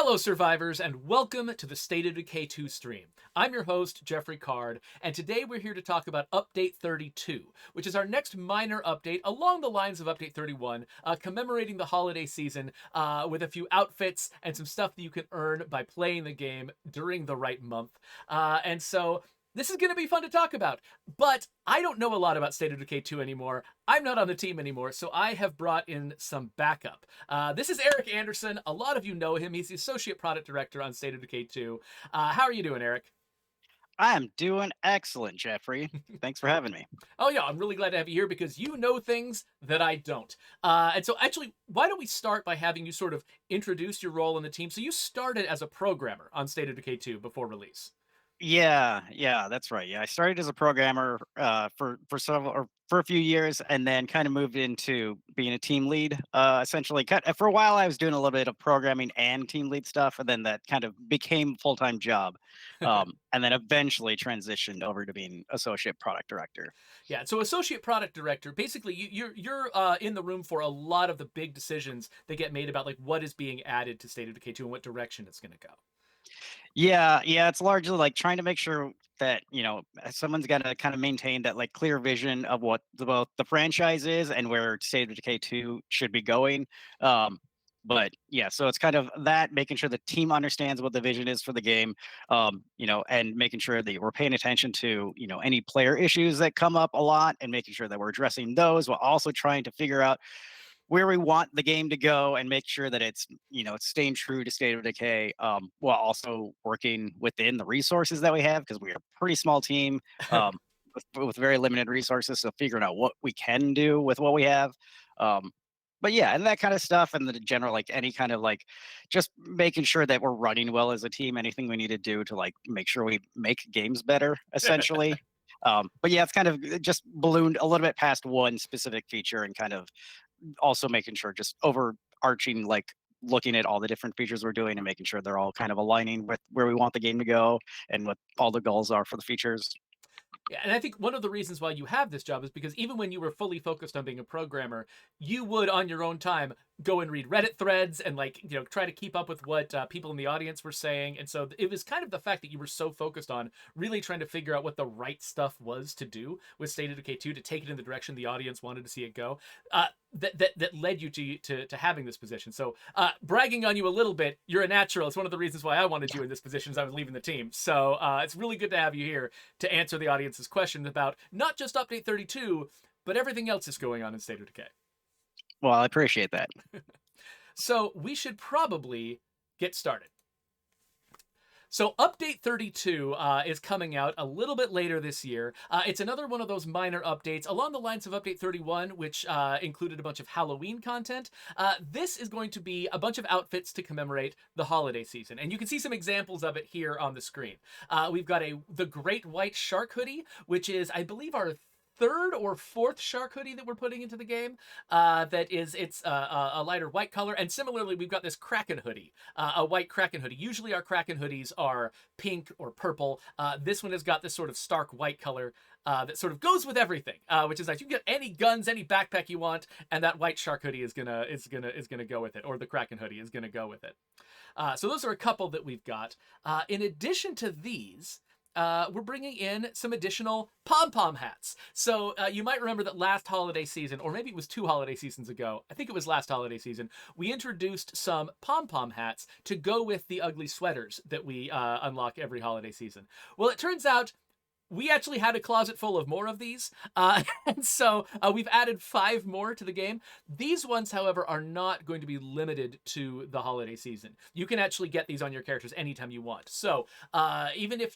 Hello, survivors, and welcome to the State of Decay 2 stream. I'm your host, Geoffrey, and today we're here to talk about Update 32, which is our next minor update along the lines of Update 31, commemorating the holiday season with a few outfits and some stuff that you can earn by playing the game during the right month. This is going to be fun to talk about, but I don't know a lot about State of Decay 2 anymore. I'm not on the team anymore, so I have brought in some backup. This is Eric Anderson. A lot of you know him. He's the Associate Product Director on State of Decay 2. How are you doing, Eric? I am doing excellent, Geoffrey. Thanks for having me. Oh, yeah, I'm really glad to have you here because you know things that I don't. Actually, why don't we start by having you sort of introduce your role in the team? So you started as a programmer on State of Decay 2 before release. Yeah, that's right. Yeah, I started as a programmer for several or for a few years, and then kind of moved into being a team lead. Essentially, for a while, I was doing a little bit of programming and team lead stuff, and then that kind of became a full time job, and then eventually transitioned over to being associate product director. Yeah, so associate product director, basically you're in the room for a lot of the big decisions that get made about like what is being added to State of Decay 2 and what direction it's going to go. Yeah, it's largely like trying to make sure that, someone's got to kind of maintain that like clear vision of what both the franchise is and where State of Decay 2 should be going. But yeah, so it's kind of that making sure the team understands what the vision is for the game, and making sure that we're paying attention to, any player issues that come up a lot and making sure that we're addressing those while also trying to figure out where we want the game to go and make sure that it's staying true to State of Decay, while also working within the resources that we have because we're a pretty small team, with very limited resources. So figuring out what we can do with what we have. Um, but yeah, and that kind of stuff, and the general like any kind of like just making sure that we're running well as a team. Anything we need to do to like make sure we make games better, essentially. But yeah, it's kind of just ballooned a little bit past one specific feature and kind of also making sure just overarching like looking at all the different features we're doing and making sure they're all kind of aligning with where we want the game to go and what all the goals are for the features. Yeah, and I think one of the reasons why you have this job is because even when you were fully focused on being a programmer, you would on your own time go and read Reddit threads and try to keep up with what people in the audience were saying. And so it was kind of the fact that you were so focused on really trying to figure out what the right stuff was to do with State of Decay 2 to take it in the direction the audience wanted to see it go. That led you to having this position. So bragging on you a little bit, you're a natural. It's one of the reasons why I wanted you in this position as I was leaving the team. So it's really good to have you here to answer the audience's questions about not just Update 32, but everything else that's going on in State of Decay. Well, I appreciate that. So we should probably get started. So Update 32 is coming out a little bit later this year. It's another one of those minor updates along the lines of Update 31, which included a bunch of Halloween content. This is going to be a bunch of outfits to commemorate the holiday season. And you can see some examples of it here on the screen. We've got the Great White Shark hoodie, which is, I believe, our third or fourth shark hoodie that we're putting into the game. It's a lighter white color, and similarly we've got this Kraken hoodie, a white Kraken hoodie. Usually our Kraken hoodies are pink or purple. This one has got this sort of stark white color that sort of goes with everything, which is nice. You can get any guns, any backpack you want, and that white shark hoodie is gonna go with it, or the Kraken hoodie is gonna go with it. So those are a couple that we've got. In addition to these, we're bringing in some additional pom-pom hats. So you might remember that last holiday season, or maybe it was 2 holiday seasons ago, I think it was last holiday season, we introduced some pom-pom hats to go with the ugly sweaters that we unlock every holiday season. Well, it turns out we actually had a closet full of more of these, and so we've added 5 more to the game. These ones, however, are not going to be limited to the holiday season. You can actually get these on your characters anytime you want. So even if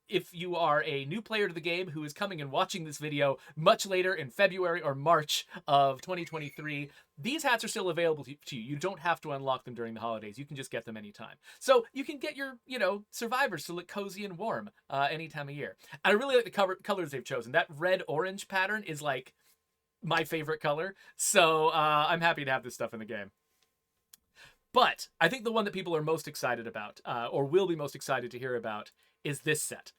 if you are a new player to the game who is coming and watching this video much later in February or March of 2023, these hats are still available to you. You don't have to unlock them during the holidays. You can just get them anytime. So you can get your, survivors to look cozy and warm any time of year. I really like the colors they've chosen. That red-orange pattern is like my favorite color. So I'm happy to have this stuff in the game. But I think the one that people are most excited about, or will be most excited to hear about, is this set.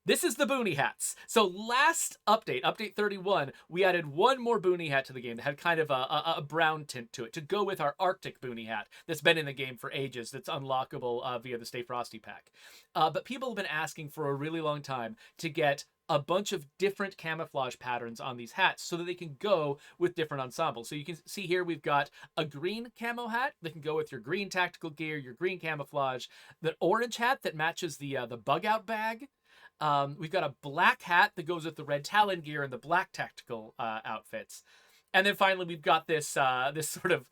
This is the boonie hats. So last update, update 31, we added one more boonie hat to the game that had kind of a brown tint to it to go with our Arctic boonie hat that's been in the game for ages, that's unlockable via the Stay Frosty pack. But people have been asking for a really long time to get a bunch of different camouflage patterns on these hats so that they can go with different ensembles. So you can see here we've got a green camo hat that can go with your green tactical gear, your green camouflage, the orange hat that matches the bug out bag. We've got a black hat that goes with the red Talon gear and the black tactical outfits. And then finally, we've got this this sort of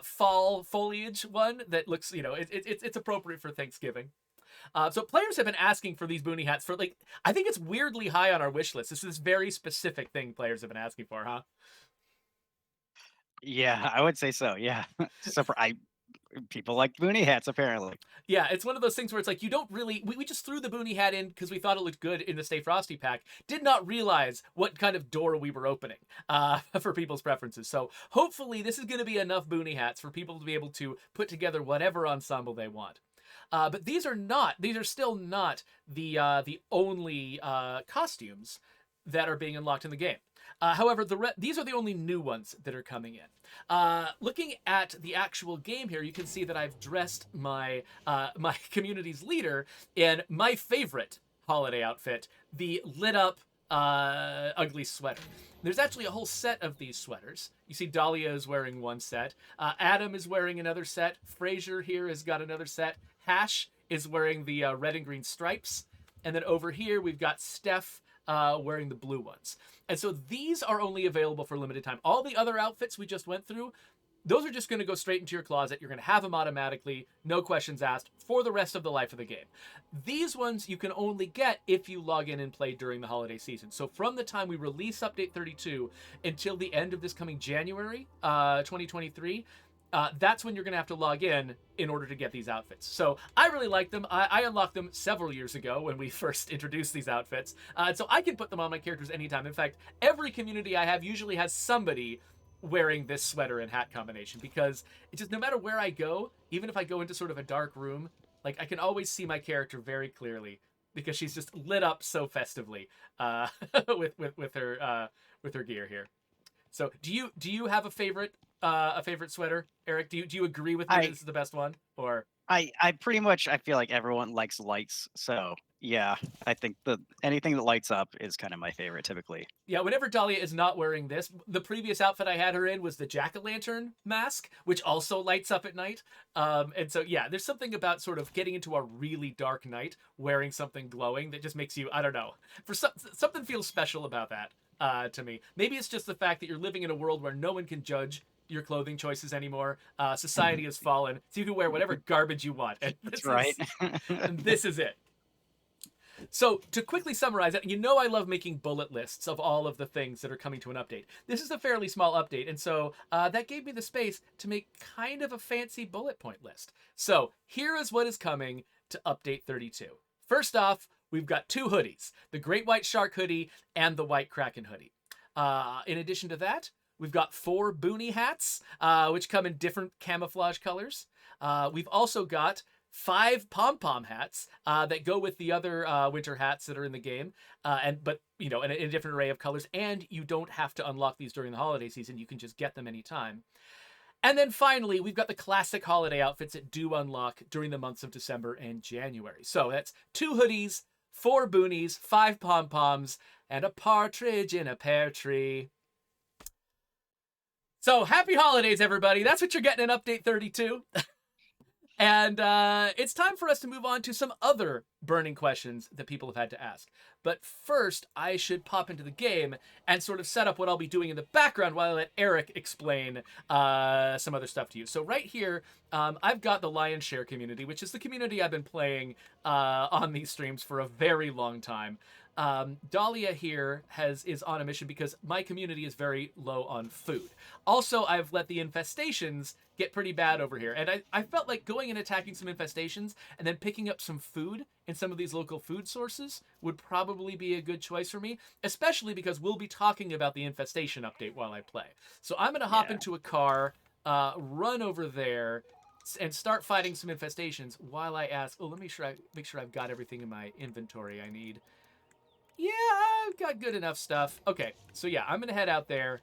fall foliage one that looks, it's appropriate for Thanksgiving. So players have been asking for these boonie hats for I think it's weirdly high on our wish list. This is this very specific thing players have been asking for, huh? Yeah, I would say so. Yeah. People like boonie hats apparently. Yeah, it's one of those things where it's like you don't really. We just threw the boonie hat in because we thought it looked good in the Stay Frosty pack. Did not realize what kind of door we were opening for people's preferences. So hopefully this is going to be enough boonie hats for people to be able to put together whatever ensemble they want. But these are not. These are still not the only costumes that are being unlocked in the game. However, these are the only new ones that are coming in. Looking at the actual game here, you can see that I've dressed my my community's leader in my favorite holiday outfit, the lit up ugly sweater. There's actually a whole set of these sweaters. You see Dahlia is wearing one set. Adam is wearing another set. Fraser here has got another set. Hash is wearing the red and green stripes. And then over here, we've got Steph wearing the blue ones. And so these are only available for limited time. All the other outfits we just went through, those are just going to go straight into your closet. You're going to have them automatically, no questions asked, for the rest of the life of the game. These ones you can only get if you log in and play during the holiday season. So from the time we release Update 32 until the end of this coming January 2023, that's when you're going to have to log in order to get these outfits. So I really like them. I unlocked them several years ago when we first introduced these outfits. So I can put them on my characters anytime. In fact, every community I have usually has somebody wearing this sweater and hat combination because it's just no matter where I go, even if I go into sort of a dark room, like I can always see my character very clearly because she's just lit up so festively with her gear here. So do you have a favorite sweater, Eric? Do you agree with me that I this is the best one, or? I pretty much I feel like everyone likes lights. So yeah, I think the anything that lights up is kind of my favorite typically. Yeah, whenever Dahlia is not wearing this, the previous outfit I had her in was the jack-o'-lantern mask, which also lights up at night. And so, yeah, there's something about sort of getting into a really dark night wearing something glowing that just makes you, I don't know, something feels special about that to me. Maybe it's just the fact that you're living in a world where no one can judge your clothing choices anymore. Society has fallen, so you can wear whatever garbage you want. And That's right. and this is it. So to quickly summarize it, I love making bullet lists of all of the things that are coming to an update. This is a fairly small update, and so that gave me the space to make kind of a fancy bullet point list. So here is what is coming to update 32. First off, we've got two hoodies, the Great White Shark hoodie and the White Kraken hoodie. In addition to that, we've got 4 boonie hats, which come in different camouflage colors. We've also got 5 pom-pom hats that go with the other winter hats that are in the game, but in a different array of colors. And you don't have to unlock these during the holiday season; you can just get them anytime. And then finally, we've got the classic holiday outfits that do unlock during the months of December and January. So that's 2 hoodies, 4 boonies, 5 pom-poms, and a partridge in a pear tree. So happy holidays, everybody. That's what you're getting in Update 32. And it's time for us to move on to some other burning questions that people have had to ask. But first, I should pop into the game and sort of set up what I'll be doing in the background while I let Eric explain some other stuff to you. So right here, I've got the Lion's Share community, which is the community I've been playing on these streams for a very long time. Dahlia here is on a mission because my community is very low on food. Also, I've let the infestations get pretty bad over here, and I felt like going and attacking some infestations and then picking up some food in some of these local food sources would probably be a good choice for me, especially because we'll be talking about the infestation update while I play. So I'm going to hop into a car, run over there, and start fighting some infestations while I ask, let me make sure I've got everything in my inventory I need. Yeah, I've got good enough stuff. Okay, so yeah, I'm gonna head out there,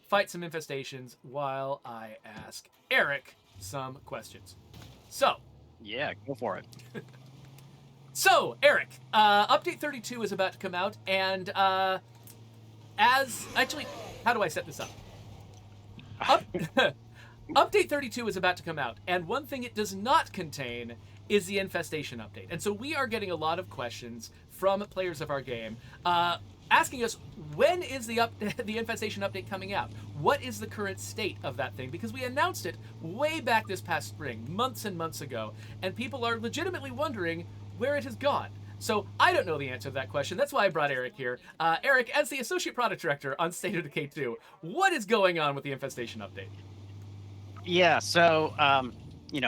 fight some infestations while I ask Eric some questions. So, Yeah, go for it. Eric, update 32 is about to come out, and as actually, how do I set this up? Up, update 32 is about to come out, and one thing it does not contain is the infestation update. And so we are getting a lot of questions from players of our game, asking us, when is the the infestation update coming out? What is the current state of that thing? Because we announced it way back this past spring, months and months ago, and people are legitimately wondering where it has gone. So I don't know the answer to that question. That's why I brought Eric here. Eric, as the associate product director on State of Decay 2, what is going on with the infestation update? Yeah, so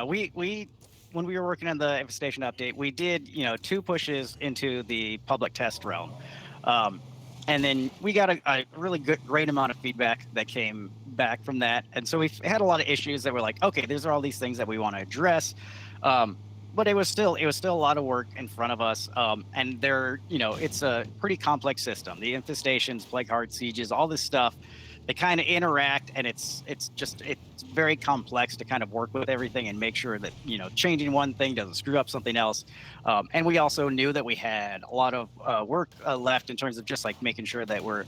we when we were working on the infestation update, we did 2 pushes into the public test realm, um, and then we got a really great amount of feedback that came back from that, and so we've had a lot of issues that were like, okay, these are all these things that we want to address, but it was still a lot of work in front of us, and it's a pretty complex system. The infestations, plague hard sieges, all this stuff, they kind of interact, and it's very complex to kind of work with everything and make sure that changing one thing doesn't screw up something else. And we also knew that we had a lot of work left in terms of just like making sure that we're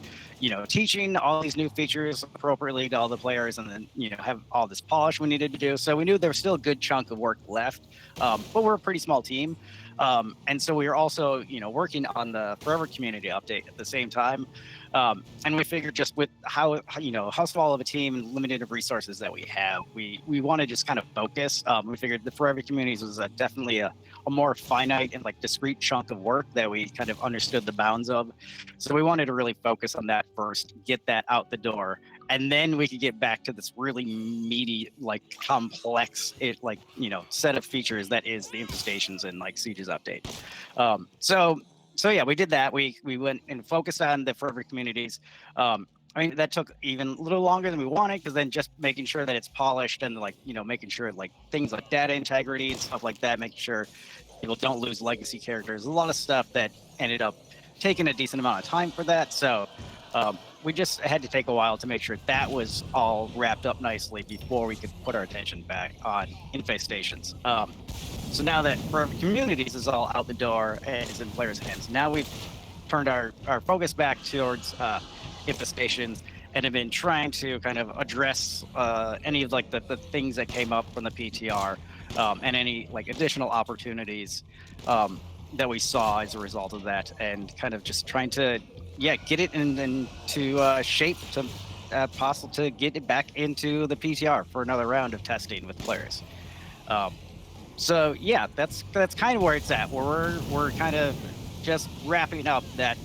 teaching all these new features appropriately to all the players, and then have all this polish we needed to do. So we knew there was still a good chunk of work left, but we're a pretty small team. And so we were also working on the forever community update at the same time. And we figured, just with how small of a team and limited of resources that we have, we want to just kind of focus. We figured the forever communities was definitely a more finite and like discrete chunk of work that we kind of understood the bounds of. So we wanted to really focus on that first, get that out the door, and then we could get back to this really meaty, like complex set of features that is the infestations and like sieges update. So yeah, we did that. We went and focused on the forever communities. I mean, that took even a little longer than we wanted, because then just making sure that it's polished, and making sure like things like data integrity and stuff like that, making sure people don't lose legacy characters. A lot of stuff that ended up taking a decent amount of time for that. So we just had to take a while to make sure that was all wrapped up nicely before we could put our attention back on infestations. So now that Forever Communities is all out the door and is in players' hands, now we've turned our focus back towards infestations, and have been trying to kind of address any of like the things that came up from the PTR, and any like additional opportunities that we saw as a result of that, and kind of just trying to get it into shape to possible to get it back into the PTR for another round of testing with players. So yeah, that's kind of where it's at. We're kind of just wrapping up that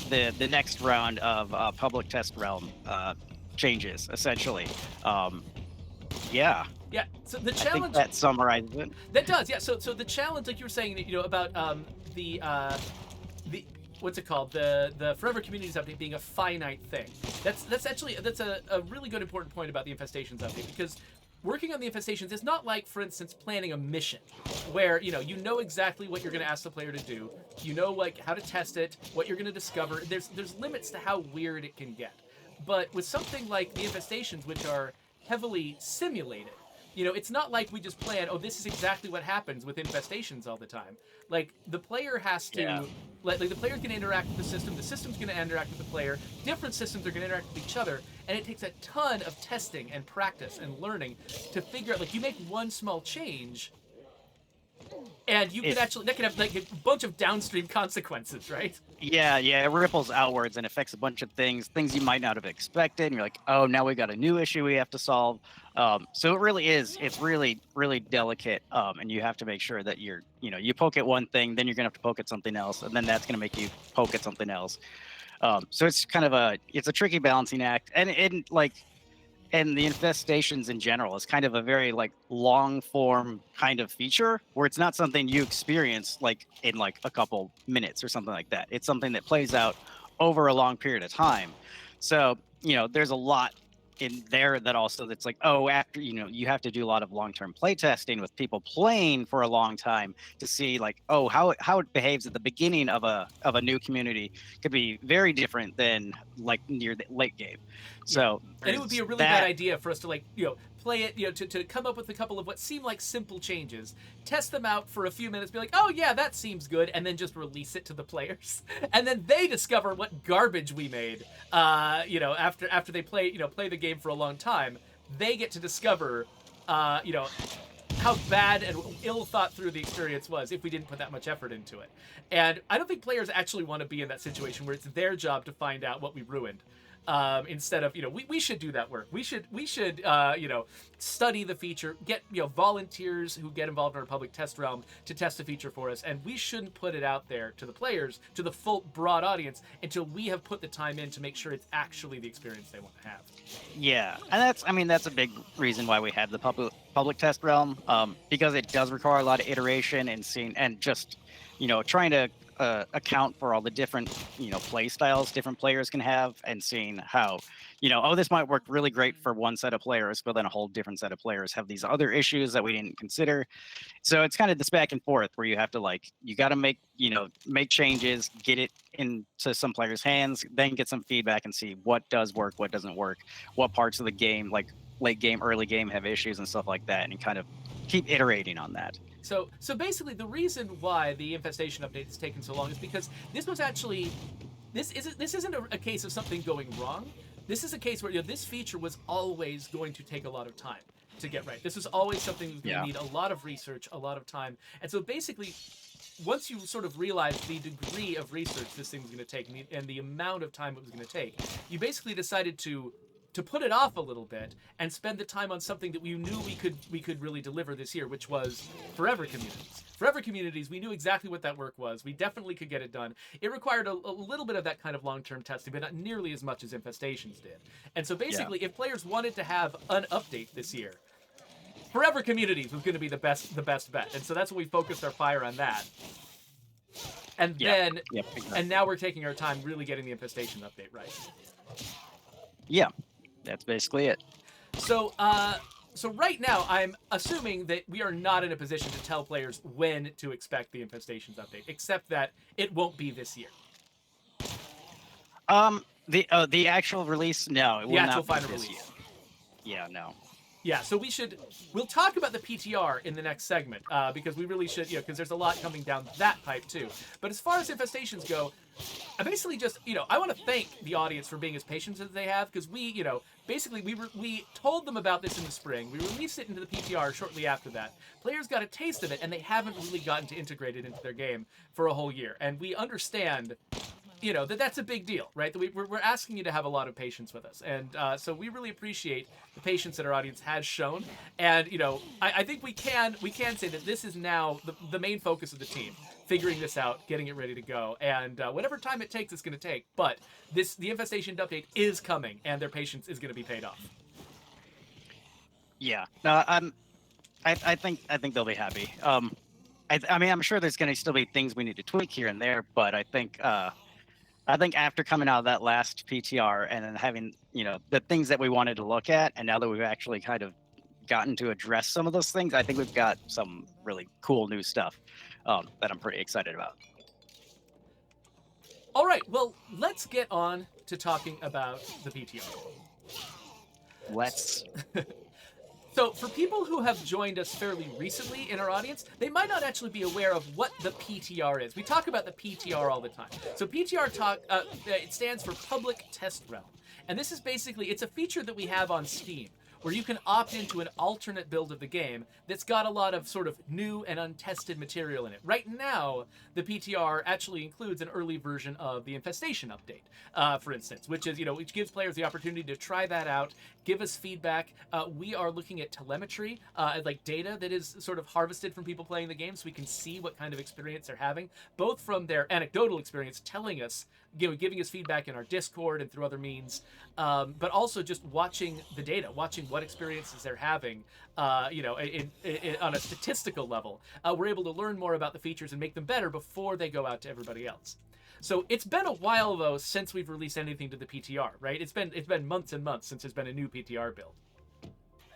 the next round of public test realm changes, essentially. Yeah, Yeah. So the I think challenge that summarizes it. that does, yeah. So the challenge, like you were saying, about the what's it called, the forever communities update being a finite thing. That's actually a really good important point about the infestations update, because working on the infestations is not like, for instance, planning a mission where you know exactly what you're going to ask the player to do, like how to test it, what you're going to discover. There's limits to how weird it can get. But with something like the infestations, which are heavily simulated, it's not like we just plan, oh, this is exactly what happens with infestations all the time. Like, the player has to, Yeah. like the player's going to interact with the system's going to interact with the player, different systems are going to interact with each other, and it takes a ton of testing and practice and learning to figure out, like, you make one small change, and you could actually, that could have like a bunch of downstream consequences, right? Yeah, it ripples outwards and affects a bunch of things you might not have expected. And you're like, oh, now we got a new issue we have to solve. So it really is. It's really, really delicate. And you have to make sure that you poke at one thing, then you're gonna have to poke at something else, and then that's gonna make you poke at something else. So it's kind of a tricky balancing act, and the infestations in general is kind of a very like long form kind of feature, where it's not something you experience like in like a couple minutes or something like that. It's something that plays out over a long period of time. So there's a lot in there that also that's like, oh, after you have to do a lot of long-term play testing with people playing for a long time to see like, oh, how it behaves at the beginning of a new community could be very different than like near the late game. Yeah. So And it would be there's a really bad that. idea for us to play it, to come up with a couple of what seem like simple changes, test them out for a few minutes, be like, oh yeah, that seems good, and then just release it to the players, and then they discover what garbage we made. After they play the game for a long time, they get to discover, how bad and ill thought through the experience was if we didn't put that much effort into it. And I don't think players actually want to be in that situation where it's their job to find out what we ruined. Instead of we should do that work. We should study the feature, get volunteers who get involved in our public test realm to test the feature for us, and we shouldn't put it out there to the players, to the full broad audience, until we have put the time in to make sure it's actually the experience they want to have. Yeah, and that's a big reason why we have the public test realm, because it does require a lot of iteration and seeing and just trying to account for all the different play styles different players can have, and seeing how oh, this might work really great for one set of players, but then a whole different set of players have these other issues that we didn't consider. So it's kind of this back and forth where you have to you got to make changes, get it into some players' hands, then get some feedback and see what does work, what doesn't work, what parts of the game, like late game, early game, have issues and stuff like that, and you kind of keep iterating on that. So basically, the reason why the infestation update has taken so long is because this was actually this isn't a case of something going wrong. This is a case where this feature was always going to take a lot of time to get right. This was always something that was going to need a lot of research, a lot of time. And so basically, once you sort of realize the degree of research this thing was going to take and the amount of time it was going to take, you basically decided to put it off a little bit and spend the time on something that we knew we could really deliver this year, which was forever communities. Forever communities, we knew exactly what that work was. We definitely could get it done. It required a little bit of that kind of long-term testing, but not nearly as much as Infestations did. And so basically, if players wanted to have an update this year, forever communities was going to be the best bet. And so that's what we focused our fire on that. And then, exactly. And now we're taking our time really getting the Infestation update right. Yeah. That's basically it. So right now, I'm assuming that we are not in a position to tell players when to expect the Infestations update, except that it won't be this year. The actual release, no, it will not be final this release. year. Yeah, no. Yeah, so we'll talk about the PTR in the next segment, because we really should, because there's a lot coming down that pipe too. But as far as Infestations go, I basically just, I want to thank the audience for being as patient as they have, because we told them about this in the spring. We released it into the PTR shortly after that. Players got a taste of it, and they haven't really gotten to integrate it into their game for a whole year. And we understand that's a big deal, right? That we're asking you to have a lot of patience with us, and so we really appreciate the patience that our audience has shown. And I think we can say that this is now the main focus of the team, figuring this out, getting it ready to go, and whatever time it takes, it's going to take. But the Infestation update is coming, and their patience is going to be paid off. Yeah, no, I think they'll be happy. I mean, I'm sure there's going to still be things we need to tweak here and there, but I think after coming out of that last PTR and then having, the things that we wanted to look at, and now that we've actually kind of gotten to address some of those things, I think we've got some really cool new stuff that I'm pretty excited about. All right, well, let's get on to talking about the PTR. Let's. So, for people who have joined us fairly recently in our audience, they might not actually be aware of what the PTR is. We talk about the PTR all the time. So, PTR it stands for Public Test Realm. And this is basically, it's a feature that we have on Steam, where you can opt into an alternate build of the game that's got a lot of sort of new and untested material in it. Right now, the PTR actually includes an early version of the Infestation update, for instance, which gives players the opportunity to try that out, give us feedback. We are looking at telemetry, like data that is sort of harvested from people playing the game, so we can see what kind of experience they're having, both from their anecdotal experience telling us, giving us feedback in our Discord and through other means, but also just watching the data, watching what experiences they're having, on a statistical level. We're able to learn more about the features and make them better before they go out to everybody else. So it's been a while though since we've released anything to the PTR, right? It's been months and months since there's been a new PTR build.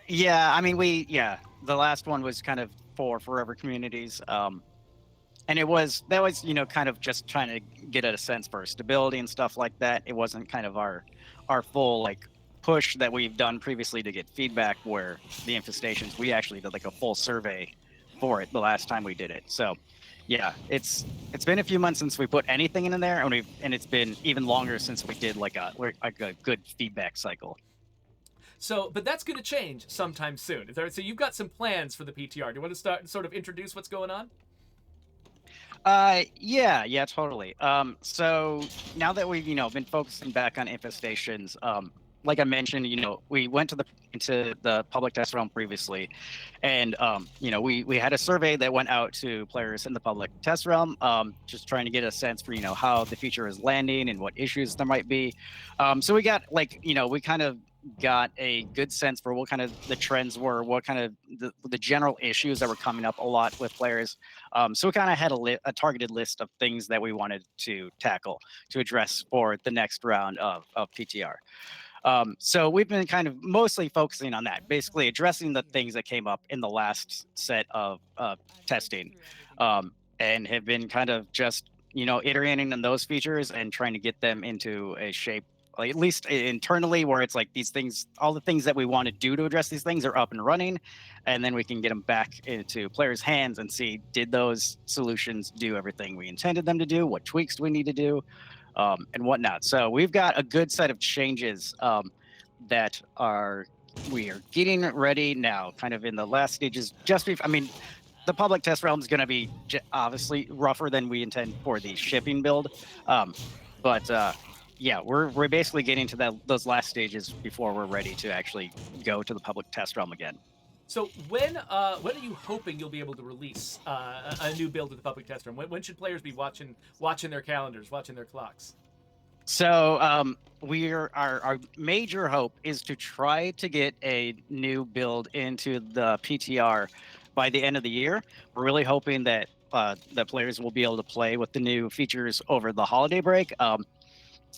Yeah, I mean, the last one was kind of for Forever Communities. And that was, kind of just trying to get a sense for stability and stuff like that. It wasn't kind of our full like push that we've done previously to get feedback, where the infestations, we actually did like a full survey for it the last time we did it. So yeah, it's been a few months since we put anything in there, and it's been even longer since we did like a good feedback cycle. So, but that's going to change sometime soon. So you've got some plans for the PTR. Do you want to start sort of introduce what's going on? Yeah, totally. So now that we've, been focusing back on infestations, like I mentioned, we went into the public test realm previously, and we had a survey that went out to players in the public test realm, just trying to get a sense for how the feature is landing and what issues there might be. So we got we kind of got a good sense for what kind of the trends were, what kind of the general issues that were coming up a lot with players. So we kind of had a targeted list of things that we wanted to tackle to address for the next round of PTR. So we've been kind of mostly focusing on that, basically addressing the things that came up in the last set of testing, and have been kind of just iterating on those features and trying to get them into a shape, like at least internally, where it's like these things, all the things that we want to do to address these things are up and running, and then we can get them back into players' hands and see, did those solutions do everything we intended them to do? What tweaks do we need to do? And whatnot. So we've got a good set of changes that we are getting ready now, kind of in the last stages. I mean, the public test realm is going to be obviously rougher than we intend for the shipping build, but yeah, we're basically getting to those last stages before we're ready to actually go to the public test realm again. So when are you hoping you'll be able to release a new build to the public test room? When should players be watching their calendars, watching their clocks? So our major hope is to try to get a new build into the PTR by the end of the year. We're really hoping that the players will be able to play with the new features over the holiday break.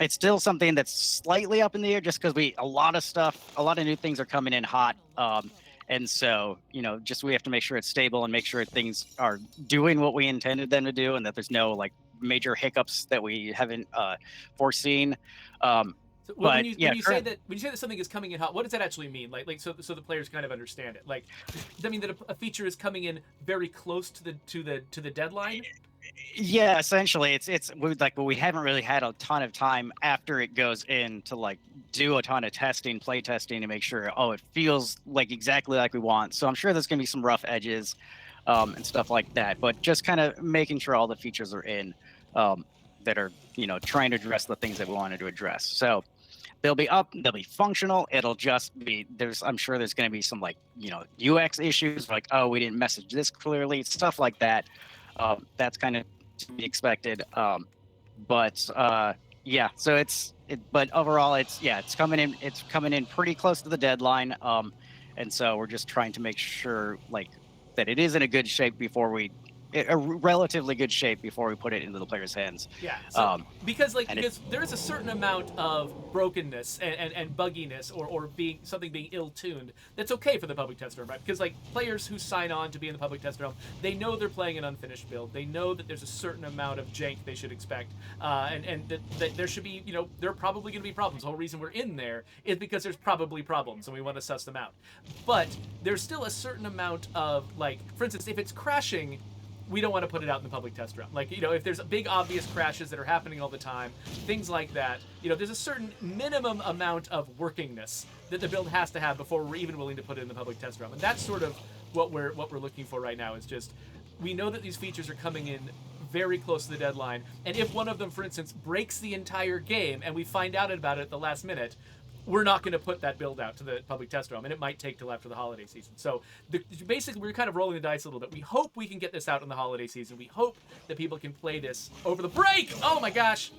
It's still something that's slightly up in the air, just because a lot of new things are coming in hot. And so, just we have to make sure it's stable and make sure things are doing what we intended them to do, and that there's no like major hiccups that we haven't foreseen. So But yeah, when you say that something is coming in hot, what does that actually mean? So the players kind of understand it. Like, does that mean that a feature is coming in very close to the deadline? yeah, essentially, we haven't really had a ton of time after it goes in to like do a ton of play testing to make sure, it feels like exactly like we want. So I'm sure there's gonna be some rough edges and stuff like that, but just kind of making sure all the features are in that are trying to address the things that we wanted to address. So they'll be functional. It'll just be I'm sure there's going to be some like UX issues, like, oh, we didn't message this clearly, stuff like that. That's kind of to be expected. But yeah, so but overall it's coming in pretty close to the deadline. And so we're just trying to make sure like that it is in a good shape a relatively good shape before we put it into the player's hands. Yeah. So, because there is a certain amount of brokenness and bugginess or something being ill-tuned that's okay for the public test realm, right? Because like players who sign on to be in the public test realm, they know they're playing an unfinished build. They know that there's a certain amount of jank they should expect, and that there should be there are probably going to be problems. The whole reason we're in there is because there's probably problems, and we want to suss them out. But there's still a certain amount of like, for instance, if it's crashing, we don't want to put it out in the public test realm. Like, if there's big obvious crashes that are happening all the time, things like that, there's a certain minimum amount of workingness that the build has to have before we're even willing to put it in the public test realm. And that's sort of what we're looking for right now, is just, we know that these features are coming in very close to the deadline. And if one of them, for instance, breaks the entire game and we find out about it at the last minute, we're not going to put that build out to the public test realm, and it might take till after the holiday season. So basically, we're kind of rolling the dice a little bit. We hope we can get this out in the holiday season. We hope that people can play this over the break. Oh my gosh!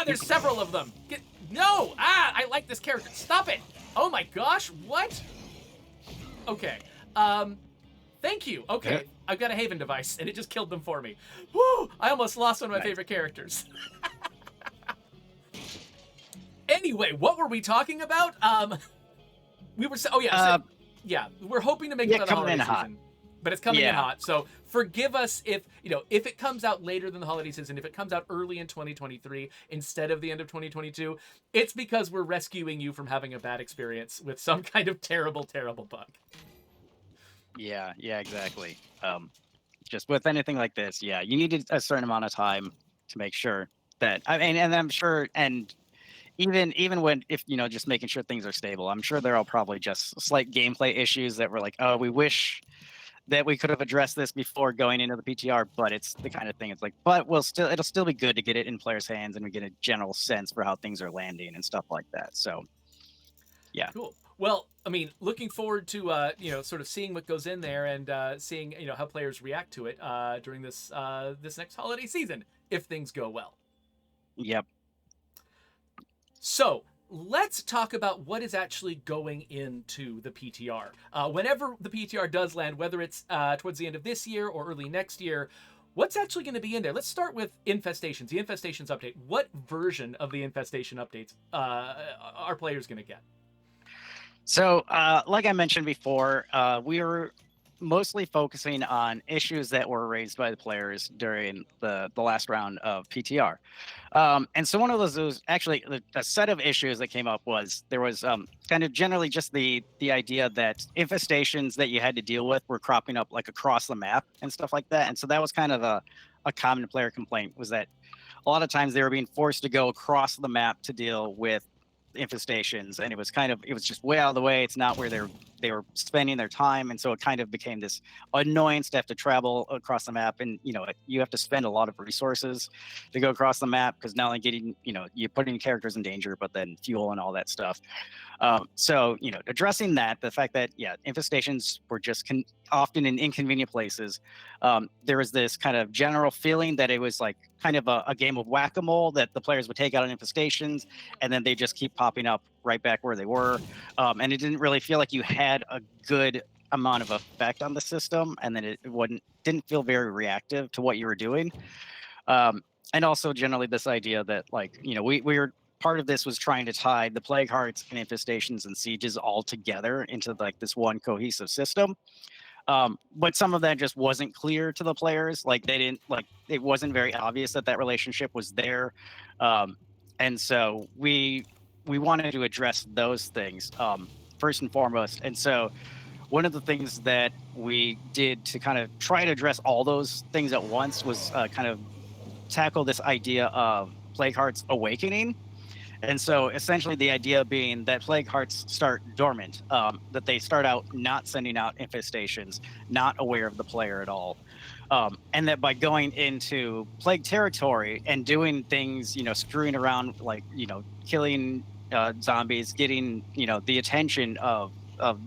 There's several of them. No! I like this character. Stop it! Oh my gosh! What? Okay. Thank you. Okay, Yeah. I've got a Haven device, and it just killed them for me. Woo! I almost lost one of my Nice. favorite characters. Anyway, what were we talking about? We were yeah, we're hoping to make it Yeah, by the coming holiday in hot. season, but it's coming in Yeah. hot. So forgive us if if it comes out later than the holiday season, if it comes out early in 2023 instead of the end of 2022, it's because we're rescuing you from having a bad experience with some kind of terrible, terrible bug. Yeah, exactly. Just with anything like this, yeah, you needed a certain amount of time to make sure that I mean, and I'm sure, and even when if just making sure things are stable, I'm sure there are probably just slight gameplay issues that were like, oh, we wish that we could have addressed this before going into the PTR, but it's the kind of thing it's like, but it'll still be good to get it in players' hands and we get a general sense for how things are landing and stuff like that. So yeah. Cool. Well, I mean, looking forward to sort of seeing what goes in there and seeing how players react to it during this next holiday season if things go well. Yep. So let's talk about what is actually going into the PTR. Whenever the PTR does land, whether it's towards the end of this year or early next year, what's actually going to be in there? Let's start with Infestations, the Infestations update. What version of the Infestation updates are players going to get? So, like I mentioned before, we were mostly focusing on issues that were raised by the players during the last round of PTR. And so one of those was actually a set of issues that came up was there was kind of generally just the idea that infestations that you had to deal with were cropping up like across the map and stuff like that. And so that was kind of a common player complaint, was that a lot of times they were being forced to go across the map to deal with infestations, and it was just way out of the way. It's not where they were spending their time, and so it kind of became this annoyance to have to travel across the map, and you have to spend a lot of resources to go across the map, because not only getting you're putting characters in danger, but then fuel and all that stuff. So addressing that, the fact that infestations were just often in inconvenient places. There was this kind of general feeling that it was like kind of a game of whack-a-mole, that the players would take out infestations and then they just keep popping up right back where they were. And it didn't really feel like you had a good amount of effect on the system, and then it didn't feel very reactive to what you were doing. And also generally this idea that we were part of this was trying to tie the plague hearts and infestations and sieges all together into like this one cohesive system. But some of that just wasn't clear to the players. Like they didn't it wasn't very obvious that relationship was there. And so we wanted to address those things first and foremost. And so one of the things that we did to kind of try to address all those things at once was kind of tackle this idea of plague hearts awakening. And so essentially the idea being that plague hearts start dormant, that they start out not sending out infestations, not aware of the player at all. And that by going into plague territory and doing things, screwing around, like, killing zombies, getting, the attention of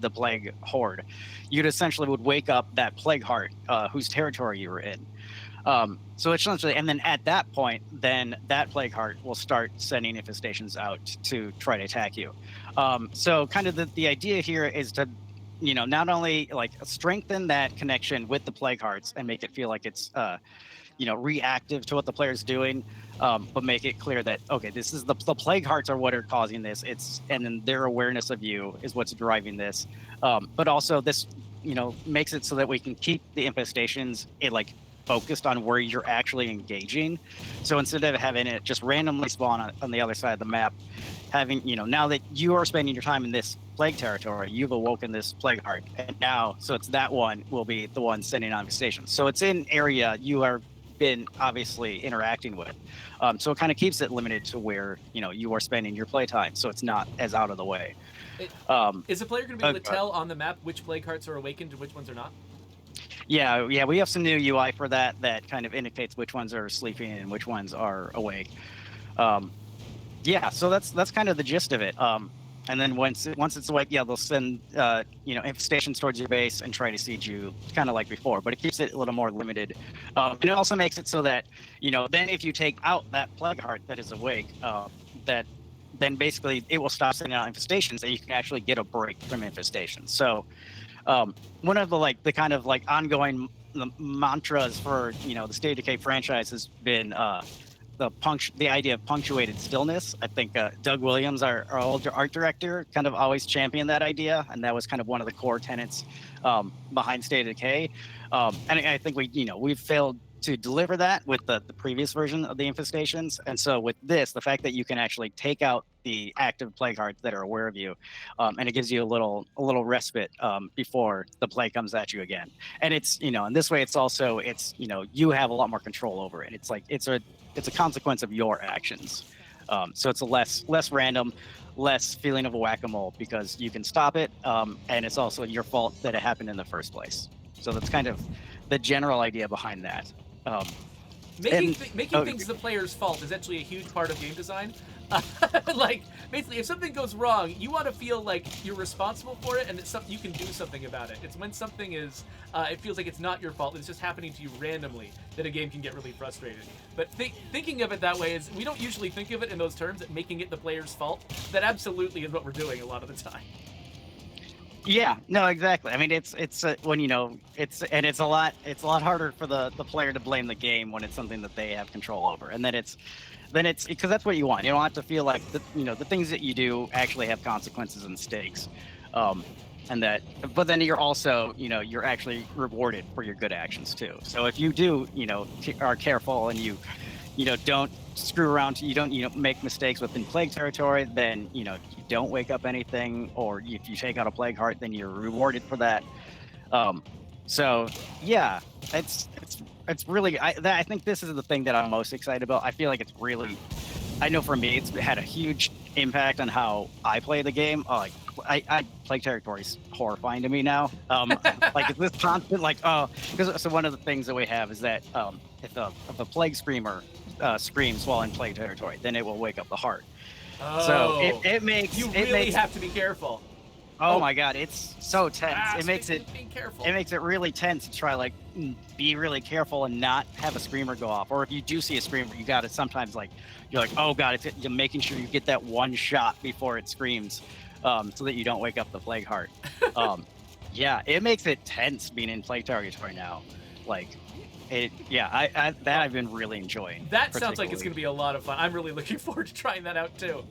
the plague horde, you'd essentially would wake up that plague heart whose territory you were in. So essentially, and then at that point, then that plague heart will start sending infestations out to try to attack you. So kind of the idea here is to, not only like strengthen that connection with the plague hearts and make it feel like it's, reactive to what the player's doing, but make it clear that, okay, this is the plague hearts are what are causing this. And then their awareness of you is what's driving this. But also this, makes it so that we can keep the infestations focused on where you're actually engaging. So instead of having it just randomly spawn on the other side of the map, having, now that you are spending your time in this plague territory, you've awoken this plague heart, and now, so it's that one will be the one sending on infestations. So it's in area you are been obviously interacting with. So it kind of keeps it limited to where, you are spending your playtime, so it's not as out of the way. Is the player going to be able to tell on the map which plague hearts are awakened and which ones are not? Yeah, we have some new UI for that kind of indicates which ones are sleeping and which ones are awake. Yeah, so that's kind of the gist of it. And then once it's awake, they'll send infestations towards your base and try to siege you, kind of like before, but it keeps it a little more limited. And it also makes it so that then if you take out that plague heart that is awake, that then basically it will stop sending out infestations, and you can actually get a break from infestations. So One of the kind of ongoing mantras for the State of Decay franchise has been the idea of punctuated stillness. I think Doug Williams, our old art director, kind of always championed that idea, and that was kind of one of the core tenets behind State of Decay. And I think we've failed to deliver that with the previous version of the infestations. And so with this, the fact that you can actually take out the active plague hearts that are aware of you, and it gives you a little respite before the plague comes at you again. And it's in this way, it's you have a lot more control over it. It's like it's a consequence of your actions. So it's a less random, less feeling of a whack-a-mole because you can stop it, and it's also your fault that it happened in the first place. So that's kind of the general idea behind that. Making things the player's fault is actually a huge part of game design. Like, basically, if something goes wrong, you want to feel like you're responsible for it and that you can do something about it. It's when something is, it feels like it's not your fault, it's just happening to you randomly, that a game can get really frustrated. But thinking of it that way is, we don't usually think of it in those terms, that making it the player's fault. That absolutely is what we're doing a lot of the time. Yeah, no, exactly. I mean, it's when it's a lot harder for the player to blame the game when it's something that they have control over, and then it's because that's what you want. You don't have to feel like the things that you do actually have consequences and stakes, and but then you're also you're actually rewarded for your good actions too. So if you do are careful and you don't screw around, you don't make mistakes within plague territory, then you don't wake up anything, or if you take out a plague heart, then you're rewarded for that. So yeah, it's really I think this is the thing that I'm most excited about. I feel like it's really, I know for me, it's had a huge impact on how I play the game. I plague territory is horrifying to me now. Like it's this constant because so one of the things that we have is that if a plague screamer screams while in plague territory, then it will wake up the heart. Oh, so it makes you really have to be careful. Oh my god, it's so tense. It makes it careful. It makes it really tense to try be really careful and not have a screamer go off. Or if you do see a screamer, you got to sometimes you're like, oh god, you're making sure you get that one shot before it screams, so that you don't wake up the plague heart. Yeah, it makes it tense being in plague territory now. I've been really enjoying. That sounds like it's going to be a lot of fun. I'm really looking forward to trying that out too.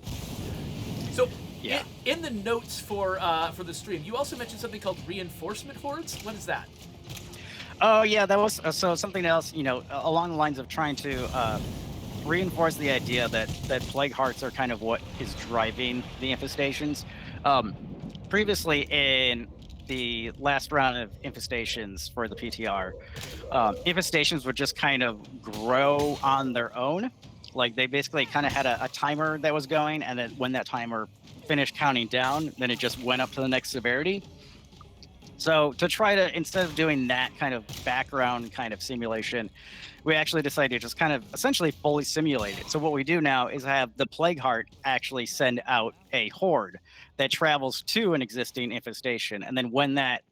So, yeah. In the notes for the stream, you also mentioned something called reinforcement hordes. What is that? Oh yeah, that was so something else. Along the lines of trying to reinforce the idea that plague hearts are kind of what is driving the infestations. Previously in the last round of infestations for the PTR, infestations would just kind of grow on their own. Like they basically kind of had a timer that was going, and then when that timer finished counting down, then it just went up to the next severity. So to try to, instead of doing that kind of background kind of simulation, we actually decided to just kind of essentially fully simulate it. So what we do now is have the plague heart actually send out a horde that travels to an existing infestation. And then when that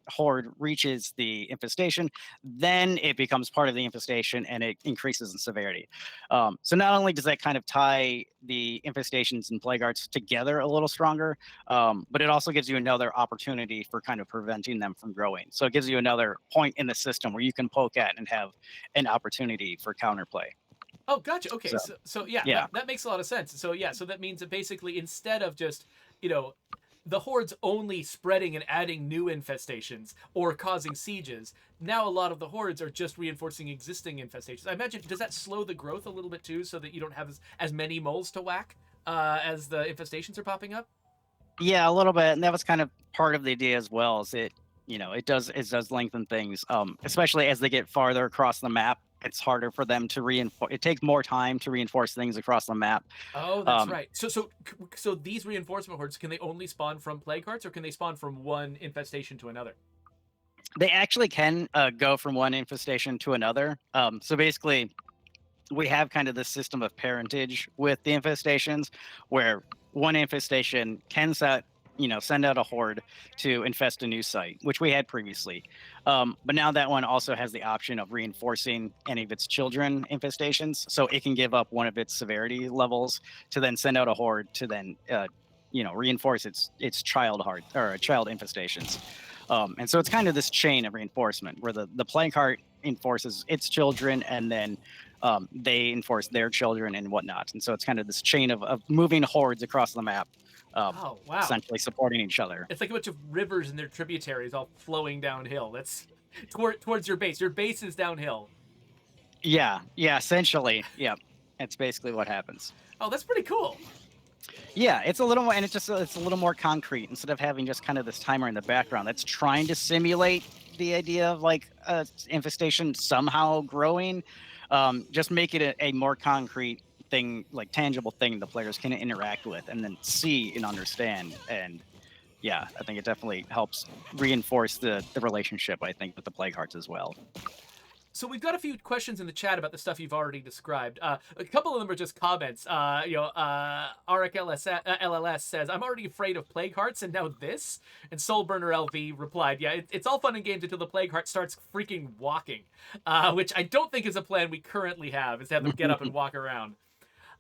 horde reaches the infestation, then it becomes part of the infestation and it increases in severity. So not only does that kind of tie the infestations and plague hearts together a little stronger, but it also gives you another opportunity for kind of preventing them from growing. So it gives you another point in the system where you can poke at and have an opportunity for counterplay. Oh, gotcha. Okay, so yeah. That makes a lot of sense. So that means that basically instead of just the hordes only spreading and adding new infestations or causing sieges, now a lot of the hordes are just reinforcing existing infestations. I imagine, does that slow the growth a little bit too, so that you don't have as many moles to whack as the infestations are popping up? Yeah, a little bit, and that was kind of part of the idea as well. Is it does lengthen things, especially as they get farther across the map. It's harder for them to reinforce. It takes more time to reinforce things across the map. Oh, that's right. So these reinforcement hordes, can they only spawn from plague hearts, or can they spawn from one infestation to another? They actually can go from one infestation to another. So basically, we have kind of this system of parentage with the infestations, where one infestation can send out a horde to infest a new site, which we had previously. But now that one also has the option of reinforcing any of its children infestations. So it can give up one of its severity levels to then send out a horde to then, reinforce its child heart or child infestations. And so it's kind of this chain of reinforcement where the plague heart enforces its children, and then they enforce their children and whatnot. And so it's kind of this chain of moving hordes across the map, Oh, wow. essentially supporting each other. It's like a bunch of rivers and their tributaries all flowing downhill. That's towards your base. Your base is downhill. Yeah, essentially, yeah. It's basically what happens. Oh, that's pretty cool. Yeah, it's a little more, and it's a little more concrete instead of having just kind of this timer in the background that's trying to simulate the idea of like infestation somehow growing. Just make it a more concrete thing, like tangible thing the players can interact with and then see and understand. And yeah, I think it definitely helps reinforce the relationship, I think, with the plague hearts as well. So we've got a few questions in the chat about the stuff you've already described. A couple of them are just comments. RXLS says, "I'm already afraid of plague hearts, and now this." And Soulburner LV replied, "Yeah, it's all fun and games until the plague heart starts freaking walking," which I don't think is a plan we currently have. Is to have them get up and walk around.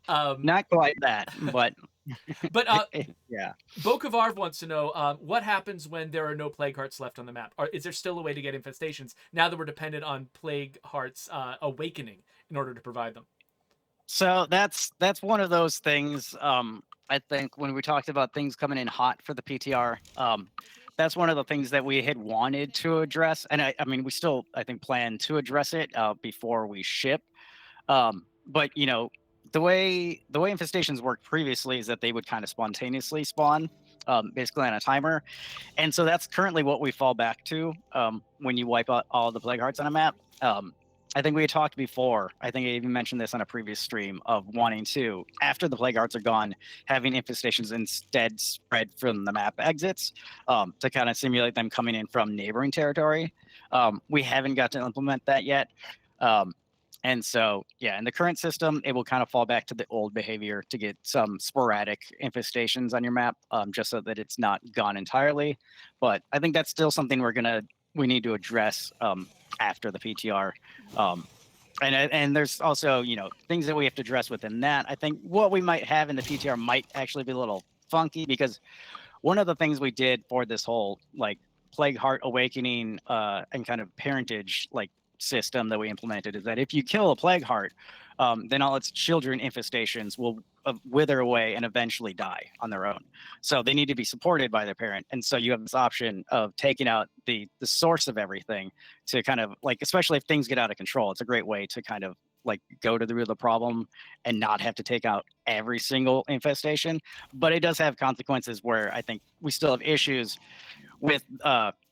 Not quite that, but But yeah. Bokavarv wants to know what happens when there are no plague hearts left on the map. Is there still a way to get infestations now that we're dependent on plague hearts awakening in order to provide them? So that's one of those things. I think when we talked about things coming in hot for the PTR, that's one of the things that we had wanted to address, and I mean we still I think plan to address it before we ship. But you know, the way infestations worked previously is that they would kind of spontaneously spawn, basically on a timer, and so that's currently what we fall back to when you wipe out all the plague hearts on a map. I think we had talked before. I think I even mentioned this on a previous stream of wanting to, after the plague hearts are gone, having infestations instead spread from the map exits to kind of simulate them coming in from neighboring territory. We haven't got to implement that yet. And so, yeah, in the current system, it will kind of fall back to the old behavior to get some sporadic infestations on your map, just so that it's not gone entirely. But I think that's still something we need to address after the PTR. And there's also, you know, things that we have to address within that. I think what we might have in the PTR might actually be a little funky, because one of the things we did for this whole like plague heart awakening and kind of parentage like system that we implemented is that if you kill a plague heart, then all its children infestations will wither away and eventually die on their own. So they need to be supported by their parent. And so you have this option of taking out the source of everything to kind of like, especially if things get out of control, it's a great way to kind of like go to the root of the problem and not have to take out every single infestation. But it does have consequences where I think we still have issues with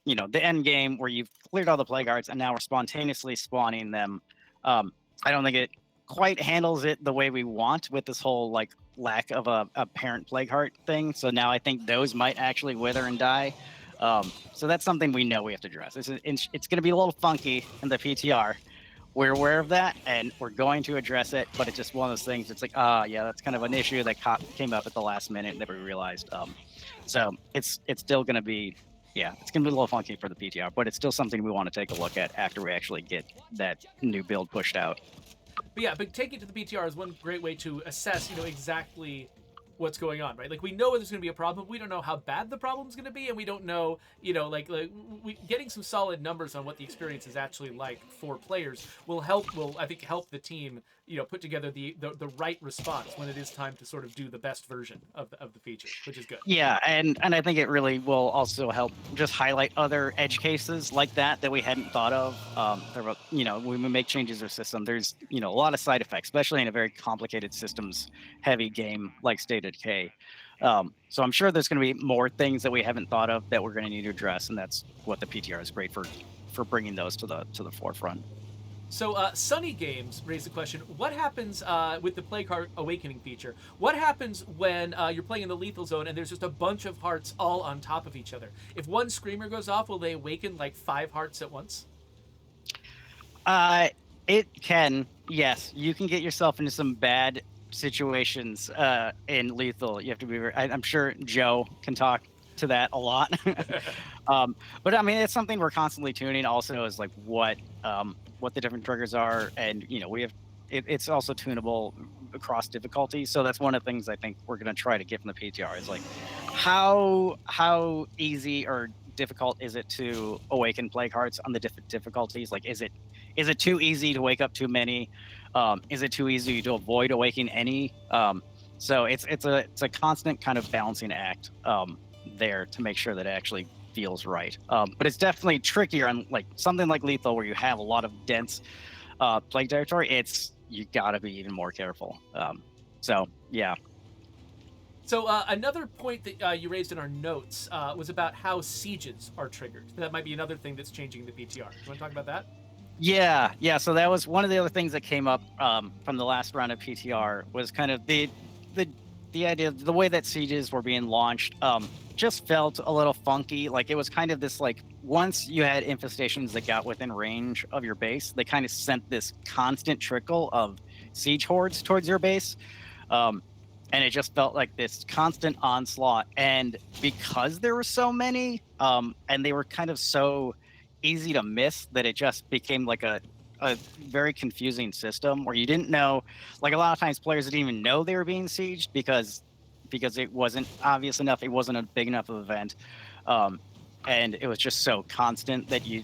you know, the end game where you've cleared all the plague hearts and now we're spontaneously spawning them. I don't think it quite handles it the way we want with this whole like lack of a parent plague heart thing. So now I think those might actually wither and die. So that's something we know we have to address. It's going to be a little funky in the PTR. We're aware of that and we're going to address it, but it's just one of those things. It's like, yeah, that's kind of an issue that came up at the last minute that we realized. So it's still going to be, yeah, it's going to be a little funky for the PTR, but it's still something we want to take a look at after we actually get that new build pushed out. But yeah, but taking it to the PTR is one great way to assess, you know, exactly what's going on, right? Like we know there's going to be a problem. We don't know how bad the problem's going to be, and we don't know, you know, like getting some solid numbers on what the experience is actually like for players will I think help the team, you know, put together the right response when it is time to sort of do the best version of the feature, which is good. Yeah, and I think it really will also help just highlight other edge cases like that we hadn't thought of. You know, when we make changes to the system, there's, you know, a lot of side effects, especially in a very complicated systems heavy game like State of Decay. So I'm sure there's going to be more things that we haven't thought of that we're going to need to address, and that's what the PTR is great for bringing those to the forefront. So, Sunny Games raised the question, what happens with the Plague Heart Awakening feature? What happens when you're playing in the lethal zone and there's just a bunch of hearts all on top of each other? If one screamer goes off, will they awaken like 5 hearts at once? It can, yes. You can get yourself into some bad situations in lethal. You have to be I'm sure Joe can talk to that a lot. But I mean, it's something we're constantly tuning also is like what the different triggers are, and you know, we have it's also tunable across difficulty. So that's one of the things I think we're going to try to get from the PTR is like how easy or difficult is it to awaken plague hearts on the different difficulties? Like, is it too easy to wake up too many? Is it too easy to avoid awakening any? So it's a constant kind of balancing act there to make sure that it actually feels right. But it's definitely trickier on like something like lethal where you have a lot of dense plague territory. You gotta be even more careful. So yeah. So another point that you raised in our notes was about how sieges are triggered. That might be another thing that's changing the PTR. Do you want to talk about that? Yeah. So that was one of the other things that came up from the last round of PTR was kind of the idea, the way that sieges were being launched just felt a little funky. Like it was kind of this like once you had infestations that got within range of your base, they kind of sent this constant trickle of siege hordes towards your base. And it just felt like this constant onslaught. And because there were so many, and they were kind of so easy to miss that it just became like a very confusing system where you didn't know, like a lot of times players didn't even know they were being sieged because it wasn't obvious enough, it wasn't a big enough of event. And it was just so constant that you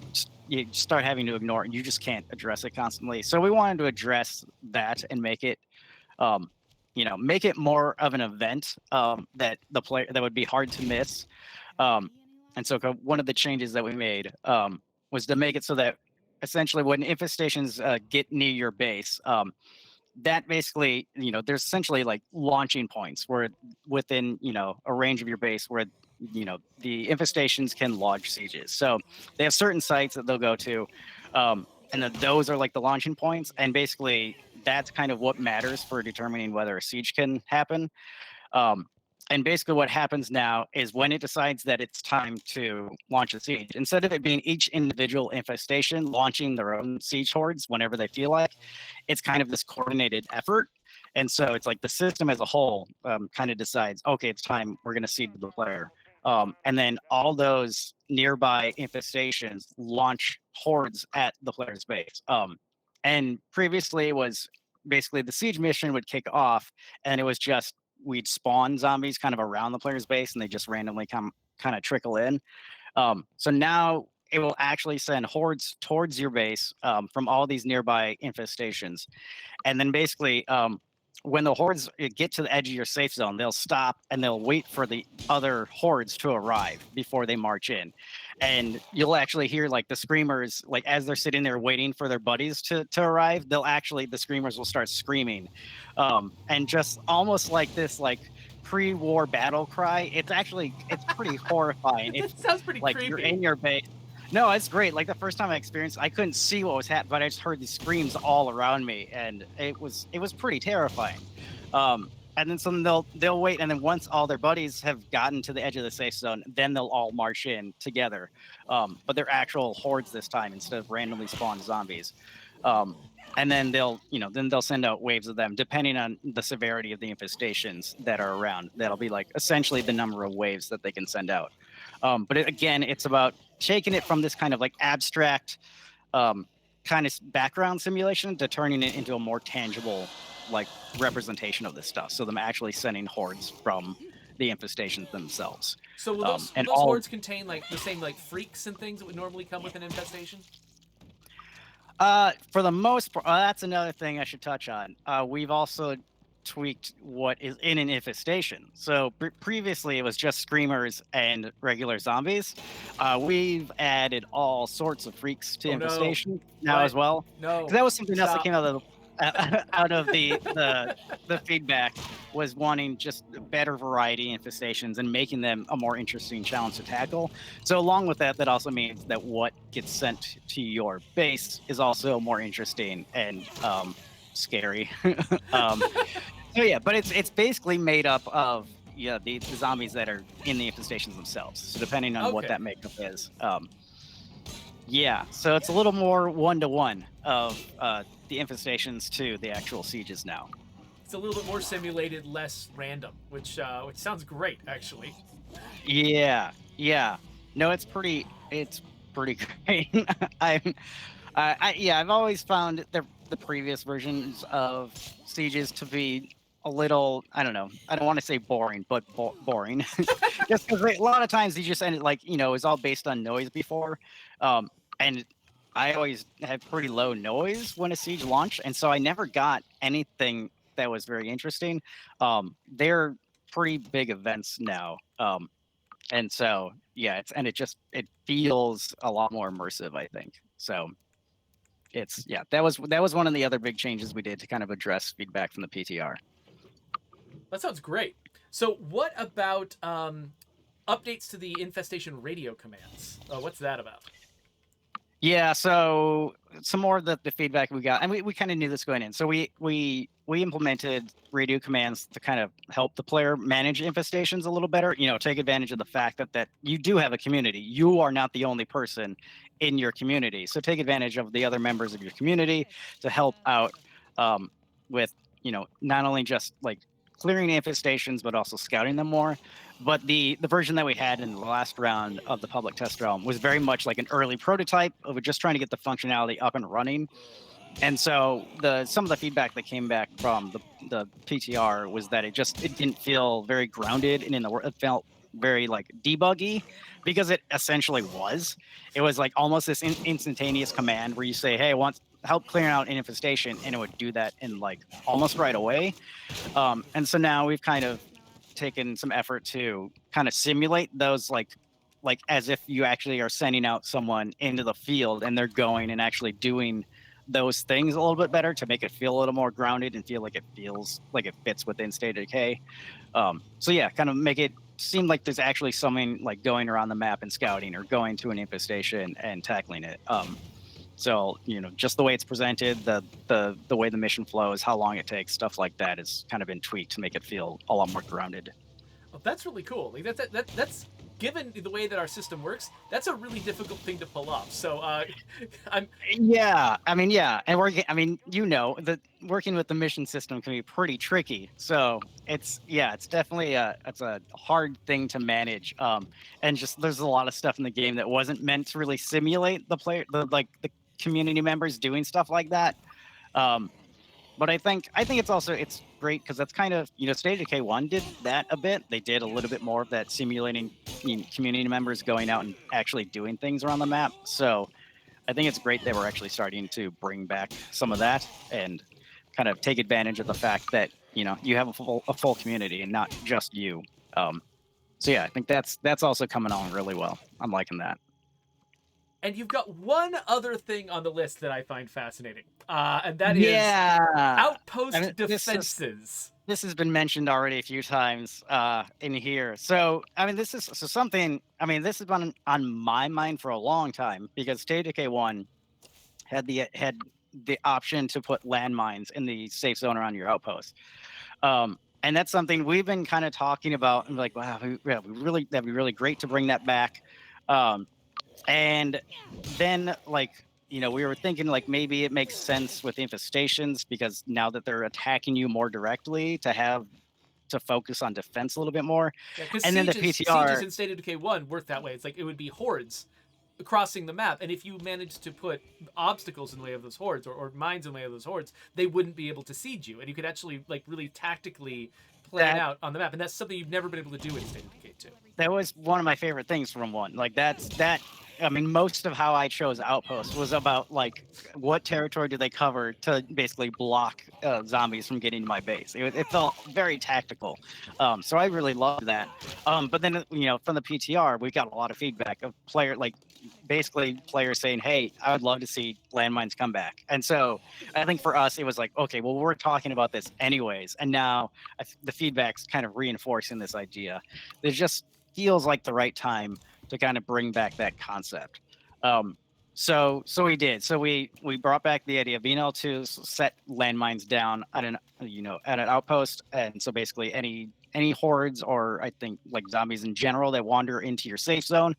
start having to ignore it and you just can't address it constantly. So we wanted to address that and make it make it more of an event that would be hard to miss. And so one of the changes that we made was to make it so that essentially when infestations get near your base, that basically, there's essentially like launching points where within, a range of your base where, the infestations can launch sieges. So they have certain sites that they'll go to. And then those are like the launching points. And basically that's kind of what matters for determining whether a siege can happen. And basically what happens now is when it decides that it's time to launch a siege, instead of it being each individual infestation launching their own siege hordes whenever they feel like, it's kind of this coordinated effort. And so it's like the system as a whole kind of decides, okay, it's time, we're going to siege the player. And then all those nearby infestations launch hordes at the player's base. And previously it was basically the siege mission would kick off and it was just we'd spawn zombies kind of around the player's base and they just randomly kind of trickle in. So now it will actually send hordes towards your base from all these nearby infestations. And then basically when the hordes get to the edge of your safe zone, they'll stop and they'll wait for the other hordes to arrive before they march in. And you'll actually hear like the screamers, like as they're sitting there waiting for their buddies to arrive, the screamers will start screaming. And just almost like this, like pre-war battle cry. It's pretty horrifying. It sounds pretty like creepy. You're in your base. No, it's great. Like the first time I experienced, I couldn't see what was happening, but I just heard these screams all around me, and it was pretty terrifying. And then they'll wait, and then once all their buddies have gotten to the edge of the safe zone, then they'll all march in together. But they're actual hordes this time instead of randomly spawned zombies. And then they'll send out waves of them depending on the severity of the infestations that are around. That'll be like essentially the number of waves that they can send out. But again, it's about taking it from this kind of like abstract kind of background simulation to turning it into a more tangible like representation of this stuff. So them actually sending hordes from the infestations themselves. So will those hordes contain like the same like freaks and things that would normally come with an infestation? For the most part, that's another thing I should touch on. We've also tweaked what is in an infestation. So previously it was just screamers and regular zombies. We've added all sorts of freaks to infestation now as well. No, that was something else that came out of the feedback, was wanting just better variety infestations and making them a more interesting challenge to tackle. So along with that also means that what gets sent to your base is also more interesting and scary. So yeah, but it's basically made up of the zombies that are in the infestations themselves. So depending on what that makeup is, so it's a little more 1-to-1 of the infestations to the actual sieges now. It's a little bit more simulated, less random, which sounds great actually. Yeah. No, it's pretty great. I've always found the previous versions of sieges to be a little, I don't know, I don't want to say boring, but boring. Just because a lot of times you just ended like, it's all based on noise before. And I always have pretty low noise when a siege launched. And so I never got anything that was very interesting. They're pretty big events now. And so, yeah, it feels a lot more immersive, I think. So that was one of the other big changes we did to kind of address feedback from the PTR. That sounds great. So, what about updates to the infestation radio commands? What's that about? Yeah, so some more of the feedback we got, and we kind of knew this going in. So we implemented radio commands to kind of help the player manage infestations a little better. Take advantage of the fact that you do have a community. You are not the only person in your community, so take advantage of the other members of your community to help out with not only just like clearing infestations, but also scouting them more. But the version that we had in the last round of the public test realm was very much like an early prototype of just trying to get the functionality up and running. And so some of the feedback that came back from the PTR was that it didn't feel very grounded and it felt very like debuggy, because it essentially was. It was like almost this instantaneous command where you say, hey, I want help clearing out an infestation, and it would do that in like almost right away. And so now we've kind of taken some effort to kind of simulate those like as if you actually are sending out someone into the field and they're going and actually doing those things a little bit better to make it feel a little more grounded and feel like it fits within State of Decay. So yeah, kind of make it seem like there's actually something like going around the map and scouting or going to an infestation and tackling it. So just the way it's presented, the way the mission flows, how long it takes, stuff like that has kind of been tweaked to make it feel a lot more grounded. Oh, that's really cool. Like that's given the way that our system works, that's a really difficult thing to pull off. So I'm Yeah, and that working with the mission system can be pretty tricky. So it's definitely it's a hard thing to manage. And just there's a lot of stuff in the game that wasn't meant to really simulate the community members doing stuff like that. But I think it's great because that's kind of State of Decay 1 did that a bit. They did a little bit more of that simulating community members going out and actually doing things around the map. So I think it's great that we're actually starting to bring back some of that and kind of take advantage of the fact that you have a full community and not just you. So yeah, I think that's also coming on really well. I'm liking that. And you've got one other thing on the list that I find fascinating, and that is Outpost defenses. This has been mentioned already a few times in here. So, this is something. This has been on my mind for a long time because State of Decay 1 had the option to put landmines in the safe zone around your outpost. And that's something we've been kind of talking about. And like, wow, that'd be really great to bring that back. And then we were thinking like maybe it makes sense with infestations because now that they're attacking you more directly to focus on defense a little bit more. Yeah, because and then the PTR sieges in State of Decay 1 work that way. It's like it would be hordes crossing the map, and if you managed to put obstacles in the way of those hordes or mines in the way of those hordes, they wouldn't be able to siege you, and you could actually like really tactically plan out on the map, and that's something you've never been able to do in State of Decay 2. That was one of my favorite things from 1. Like most of how I chose Outpost was about like what territory do they cover to basically block zombies from getting to my base. It felt very tactical, so I really loved that. But then from the PTR, we got a lot of feedback of players saying, "Hey, I would love to see landmines come back." And so I think for us, it was like, okay, well, we're talking about this anyways, and now the feedback's kind of reinforcing this idea. It just feels like the right time to kind of bring back that concept. So we did. So we brought back the idea of being able to set landmines down at an outpost, and so basically any hordes or I think like zombies in general that wander into your safe zone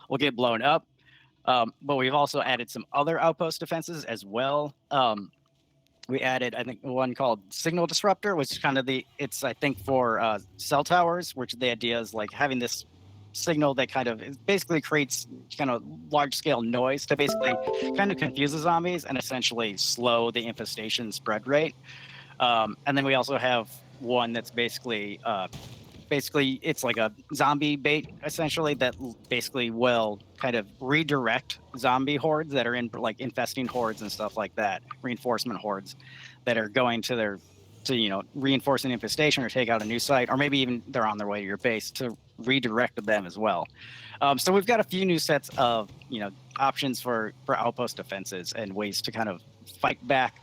will get blown up. But we've also added some other outpost defenses as well. We added, I think, one called Signal Disruptor, which is kind of it's I think for cell towers, which the idea is like having this signal that kind of basically creates kind of large scale noise to basically kind of confuse the zombies and essentially slow the infestation spread rate. And then we also have one that's basically it's like a zombie bait essentially that basically will kind of redirect zombie hordes that are in like infesting hordes and stuff like that, reinforcement hordes that are going to their to reinforce an infestation or take out a new site, or maybe even they're on their way to your base to redirect them as well. So we've got a few new sets of options for outpost defenses and ways to kind of fight back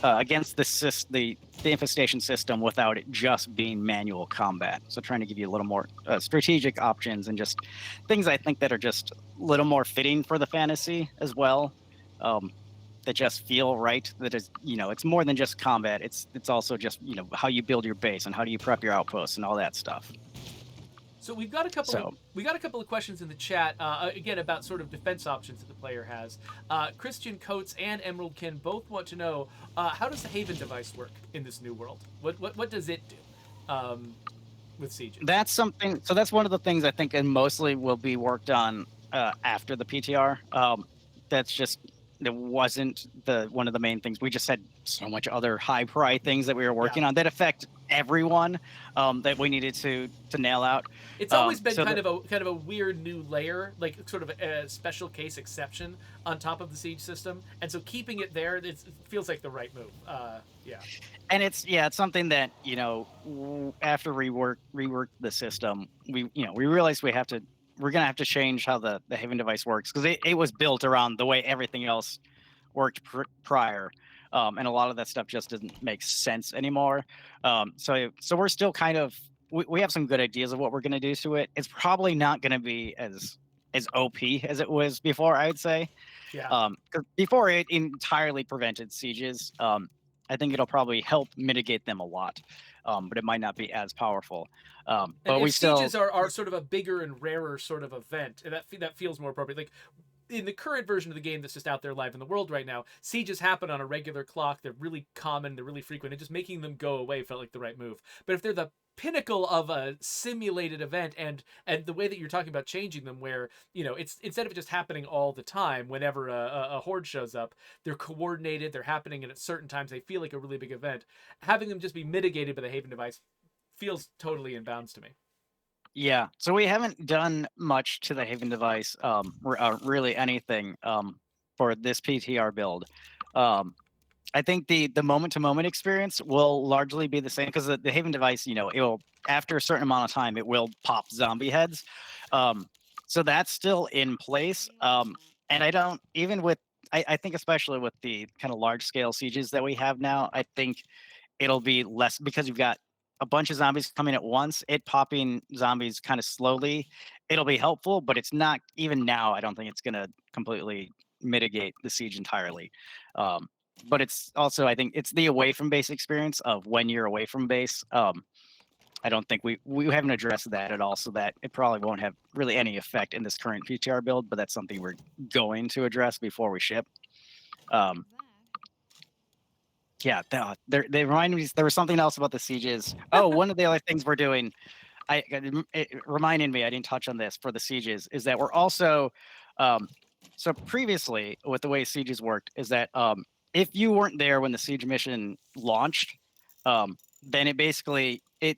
against the infestation system without it just being manual combat. So trying to give you a little more strategic options and just things I think that are just a little more fitting for the fantasy as well. That just feel right. That is, it's more than just combat. It's also just how you build your base and how do you prep your outposts and all that stuff. So we've got a couple So of questions in the chat again about sort of defense options that the player has. Christian Coates and Emeraldkin both want to know how does the Haven device work in this new world? What does it do with sieges? that's something. So that's one of the things I think, and mostly will be worked on after the PTR. That's just it wasn't one of the main things. We just had so much other high priority things that we were working on that affect everyone that we needed to nail out. It's always been so kind of a weird new layer, like sort of a special case exception on top of the siege system, and so keeping it there, it feels like the right move. Yeah. And it's something that after rework the system, we realized we're gonna have to change how the Haven device works, because it was built around the way everything else worked prior. And a lot of that stuff just doesn't make sense anymore. So we're still kind of we have some good ideas of what we're going to do to it. It's probably not going to be as OP as it was before, I would say. Yeah. 'Cause before it entirely prevented sieges. I think it'll probably help mitigate them a lot, but it might not be as powerful. And but we still sieges are sort of a bigger and rarer sort of event, and that feels more appropriate. Like in the current version of the game that's just out there live in the world right now, sieges happen on a regular clock. They're really common. They're really frequent. And just making them go away felt like the right move. But if they're the pinnacle of a simulated event, and the way that you're talking about changing them, where it's instead of it just happening all the time whenever a horde shows up, they're coordinated. They're happening at certain times. They feel like a really big event. Having them just be mitigated by the Haven device feels totally in bounds to me. Yeah, so we haven't done much to the Haven device, really anything for this PTR build. I think the moment to moment experience will largely be the same, because the Haven device, it will, after a certain amount of time, it will pop zombie heads. So that's still in place. And I don't even with I think especially with the kind of large scale sieges that we have now, I think it'll be less, because you've got a bunch of zombies coming at once. It popping zombies kind of slowly, it'll be helpful, but it's not, even now, I don't think it's going to completely mitigate the siege entirely. But it's also, I think it's the away from base experience of when you're away from base. I don't think we haven't addressed that at all, so that it probably won't have really any effect in this current PTR build, but that's something we're going to address before we ship. Yeah, they remind me. There was something else about the sieges. Oh, one of the other things we're doing, it reminded me, I didn't touch on this for the sieges, is that we're also, so previously with the way sieges worked is that if you weren't there when the siege mission launched, then it basically it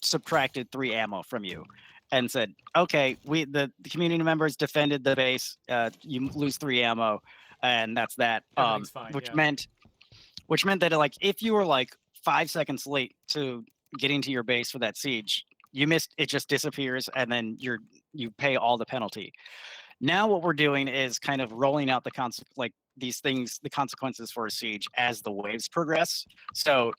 subtracted 3 ammo from you, and said, okay, the community members defended the base, you lose 3 ammo, and that's that. Everything's fine, which yeah. meant that, like, if you were like 5 seconds late to getting to your base for that siege, you missed, it just disappears, and then you pay all the penalty. Now what we're doing is kind of rolling out the consequences for a siege as the waves progress. So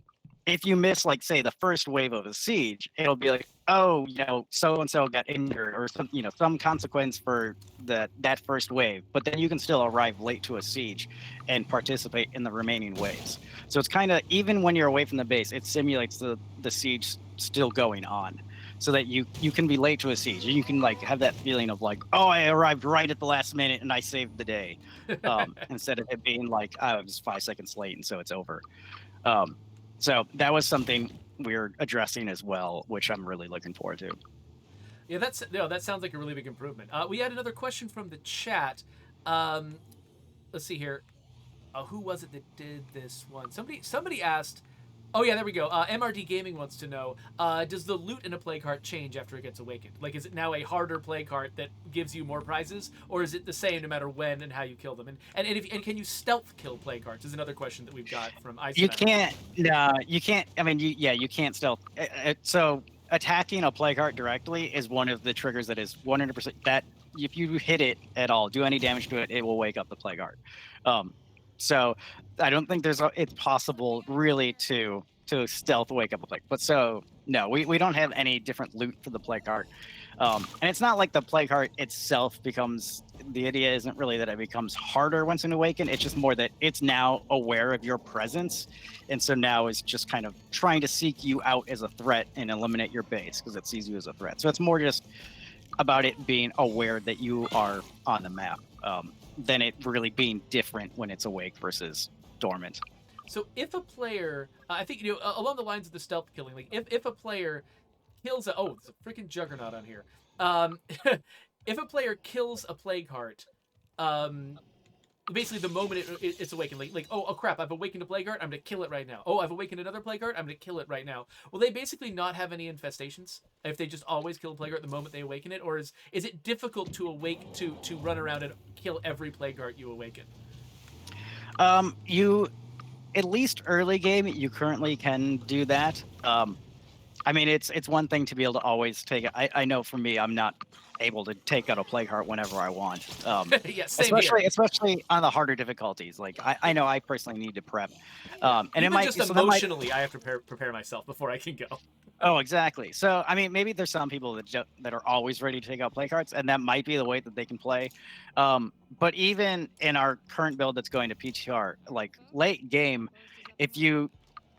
if you miss, like, say, the first wave of a siege, it'll be like, oh, so and so got injured, or some consequence for that first wave. But then you can still arrive late to a siege and participate in the remaining waves. So it's kind of, even when you're away from the base, it simulates the siege still going on, so that you can be late to a siege and you can, like, have that feeling of like, oh, I arrived right at the last minute and I saved the day, instead of it being like, oh, I was 5 seconds late and so it's over. So that was something we're addressing as well, which I'm really looking forward to. Yeah, that sounds like a really big improvement. We had another question from the chat. Let's see here. Who was it that did this one? Somebody asked, Oh yeah, there we go. MRD Gaming wants to know: does the loot in a plague heart change after it gets awakened? Like, is it now a harder plague heart that gives you more prizes, or is it the same no matter when and how you kill them? And can you stealth kill plague hearts? Is another question that we've got from Ice. You can't. No, you can't. I mean, you can't stealth. So attacking a plague heart directly is one of the triggers that is 100% that if you hit it at all, do any damage to it, it will wake up the plague heart. Um, so I don't think it's possible really to stealth wake up a plague. But so no, we don't have any different loot for the plague heart. And it's not like the plague heart itself becomes. The idea isn't really that it becomes harder once it awakens. It's just more that it's now aware of your presence, and so now is just kind of trying to seek you out as a threat and eliminate your base because it sees you as a threat. So it's more just about it being aware that you are on the map than it really being different when it's awake versus dormant. So if a player, I think along the lines of the stealth killing, like if a player kills there's a freaking juggernaut on here. If a player kills a plague heart, basically the moment it's awakened, like oh crap, I've awakened a plague heart, I'm gonna kill it right now. Oh, I've awakened another plague heart, I'm gonna kill it right now. Will they basically not have any infestations if they just always kill a plague heart the moment they awaken it, or is it difficult to run around and kill every plague heart you awaken? You at least early game, you currently can do that. I mean, it's one thing to be able to always take it. I know for me, I'm not able to take out a plague heart whenever I want. Yeah, same here. Especially on the harder difficulties. Like I know I personally need to prep, and even it might just emotionally, I have to prepare myself before I can go. Oh, exactly. So I mean, maybe there's some people that are always ready to take out plague hearts, and that might be the way that they can play. But even in our current build that's going to PTR, like late game, if you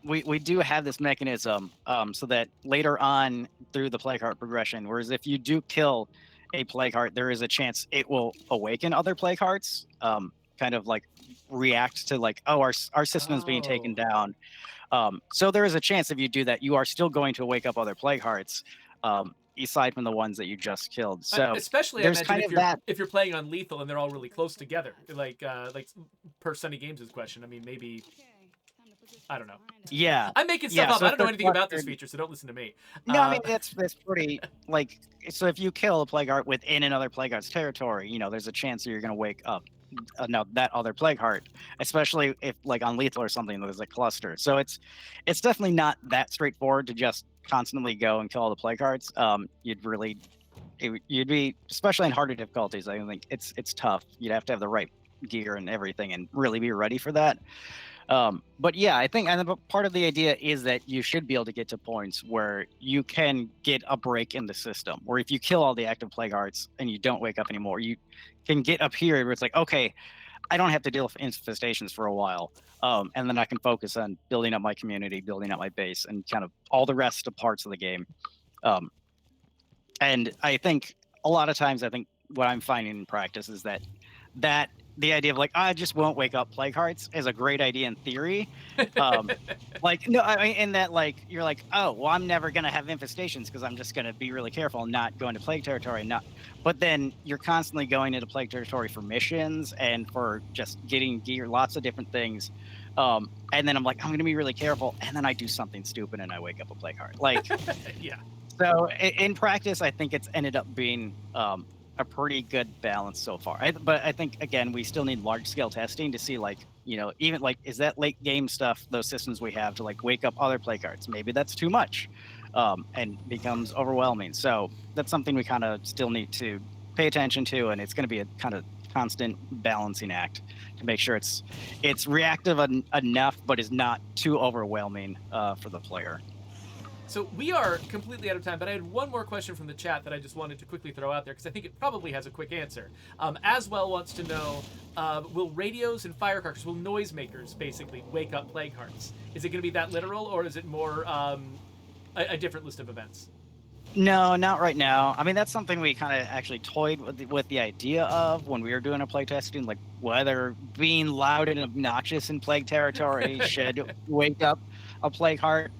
we do have this mechanism so that later on through the plague heart progression, whereas if you do kill a plague heart, there is a chance it will awaken other plague hearts, kind of like react to like, oh, our system is being taken down. So there is a chance if you do that, you are still going to wake up other plague hearts, aside from the ones that you just killed. So especially there's I kind imagine of if you're playing on lethal and they're all really close together, like per Sunny Games' question. I mean, maybe I don't know. Yeah, I'm making stuff up. So I don't know anything about this feature, so don't listen to me. No, I mean that's pretty like. So if you kill a plague heart within another plague heart's territory, there's a chance that you're going to wake up that other plague heart, especially if like on lethal or something there's a cluster. So it's definitely not that straightforward to just constantly go and kill all the plague hearts. You'd be, especially in harder difficulties, I think it's tough. You'd have to have the right gear and everything and really be ready for that. But yeah, I think part of the idea is that you should be able to get to points where you can get a break in the system, where if you kill all the active plague hearts and you don't wake up anymore, you can get up here where it's like, okay, I don't have to deal with infestations for a while. And then I can focus on building up my community, building up my base, and kind of all the rest of parts of the game. And I think a lot of times, I think what I'm finding in practice is that the idea of like, I just won't wake up plague hearts is a great idea in theory. Like, no, I mean, in that, like, you're like, oh, well, I'm never going to have infestations because I'm just going to be really careful and not go into plague territory. But then you're constantly going into plague territory for missions and for just getting gear, lots of different things. And then I'm like, I'm going to be really careful. And then I do something stupid and I wake up a plague heart. Like, yeah. So in practice, I think it's ended up being a pretty good balance so far. But I think, again, we still need large scale testing to see, like, even like, is that late game stuff, those systems we have to like wake up other plague hearts? Maybe that's too much and becomes overwhelming. So that's something we kind of still need to pay attention to. And it's going to be a kind of constant balancing act to make sure it's reactive enough, but is not too overwhelming for the player. So we are completely out of time, but I had one more question from the chat that I just wanted to quickly throw out there because I think it probably has a quick answer. Aswell wants to know, will radios and firecrackers, will noisemakers basically wake up plague hearts? Is it going to be that literal, or is it more a different list of events? No, not right now. I mean, that's something we kind of actually toyed with the idea of when we were doing a plague testing, like whether being loud and obnoxious in plague territory should wake up a plague heart.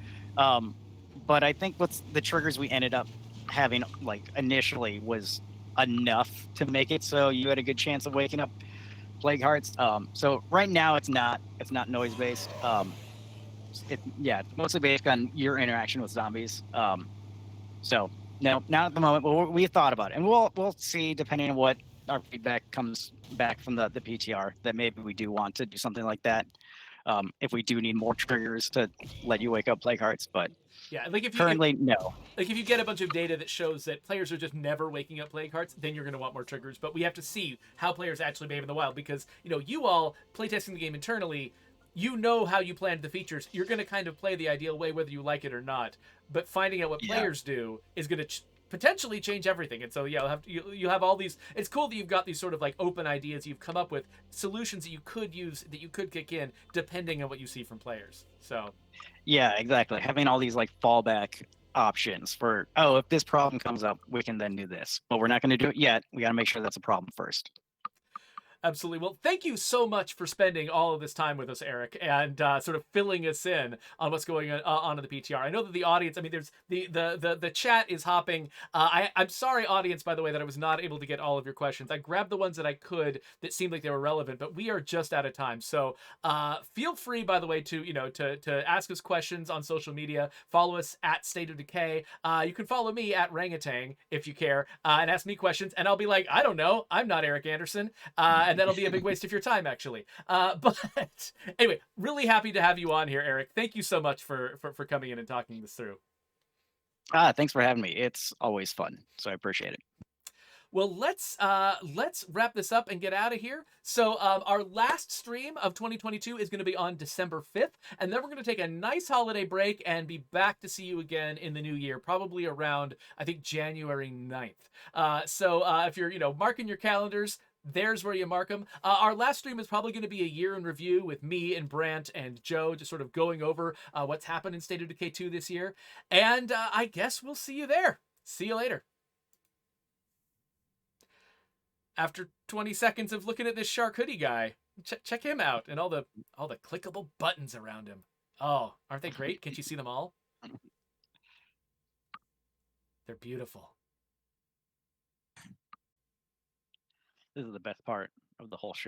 But I think what's the triggers we ended up having, like, initially was enough to make it so you had a good chance of waking up plague hearts. So right now it's not noise based. Yeah, it's mostly based on your interaction with zombies. So no, not at the moment. But we thought about it, and we'll see depending on what our feedback comes back from the PTR that maybe we do want to do something like that. If we do need more triggers to let you wake up plague hearts, but Yeah, like if you currently no. like if you get a bunch of data that shows that players are just never waking up plague hearts, then you're going to want more triggers. But we have to see how players actually behave in the wild, because you all playtesting the game internally, you know how you planned the features. You're going to kind of play the ideal way whether you like it or not. But finding out what Yeah. players do is going to potentially change everything. And so yeah, you have all these. It's cool that you've got these sort of like open ideas you've come up with, solutions that you could use, that you could kick in depending on what you see from players. So Yeah, exactly. Having all these like fallback options for, oh, if this problem comes up, we can then do this. But we're not going to do it yet. We got to make sure that's a problem first. absolutely. Well, thank you so much for spending all of this time with us, Eric, and sort of filling us in on what's going on in the PTR. I know that the audience, I mean, there's the chat is hopping. I'm sorry, audience, by the way, that I was not able to get all of your questions. I grabbed the ones that I could that seemed like they were relevant, but we are just out of time. So feel free, by the way, to to ask us questions on social media. Follow us at State of Decay. You can follow me at Rangatang if you care, and ask me questions, and I'll be like, I don't know, I'm not Eric Anderson. And that'll be a big waste of your time, actually. But anyway, really happy to have you on here, Eric. Thank you so much for coming in and talking this through. Thanks for having me. It's always fun, so I appreciate it. Well, let's wrap this up and get out of here. So our last stream of 2022 is going to be on December 5th, and then we're going to take a nice holiday break and be back to see you again in the new year, probably around, I think, January 9th. So if you're marking your calendars, there's where you mark them. Our last stream is probably going to be a year in review with me and Brant and Joe, just sort of going over what's happened in State of Decay 2 this year. And I guess we'll see you there. See you later. After 20 seconds of looking at this shark hoodie guy, check him out and all the clickable buttons around him. Oh, aren't they great? Can't you see them all? They're beautiful. This is the best part of the whole show.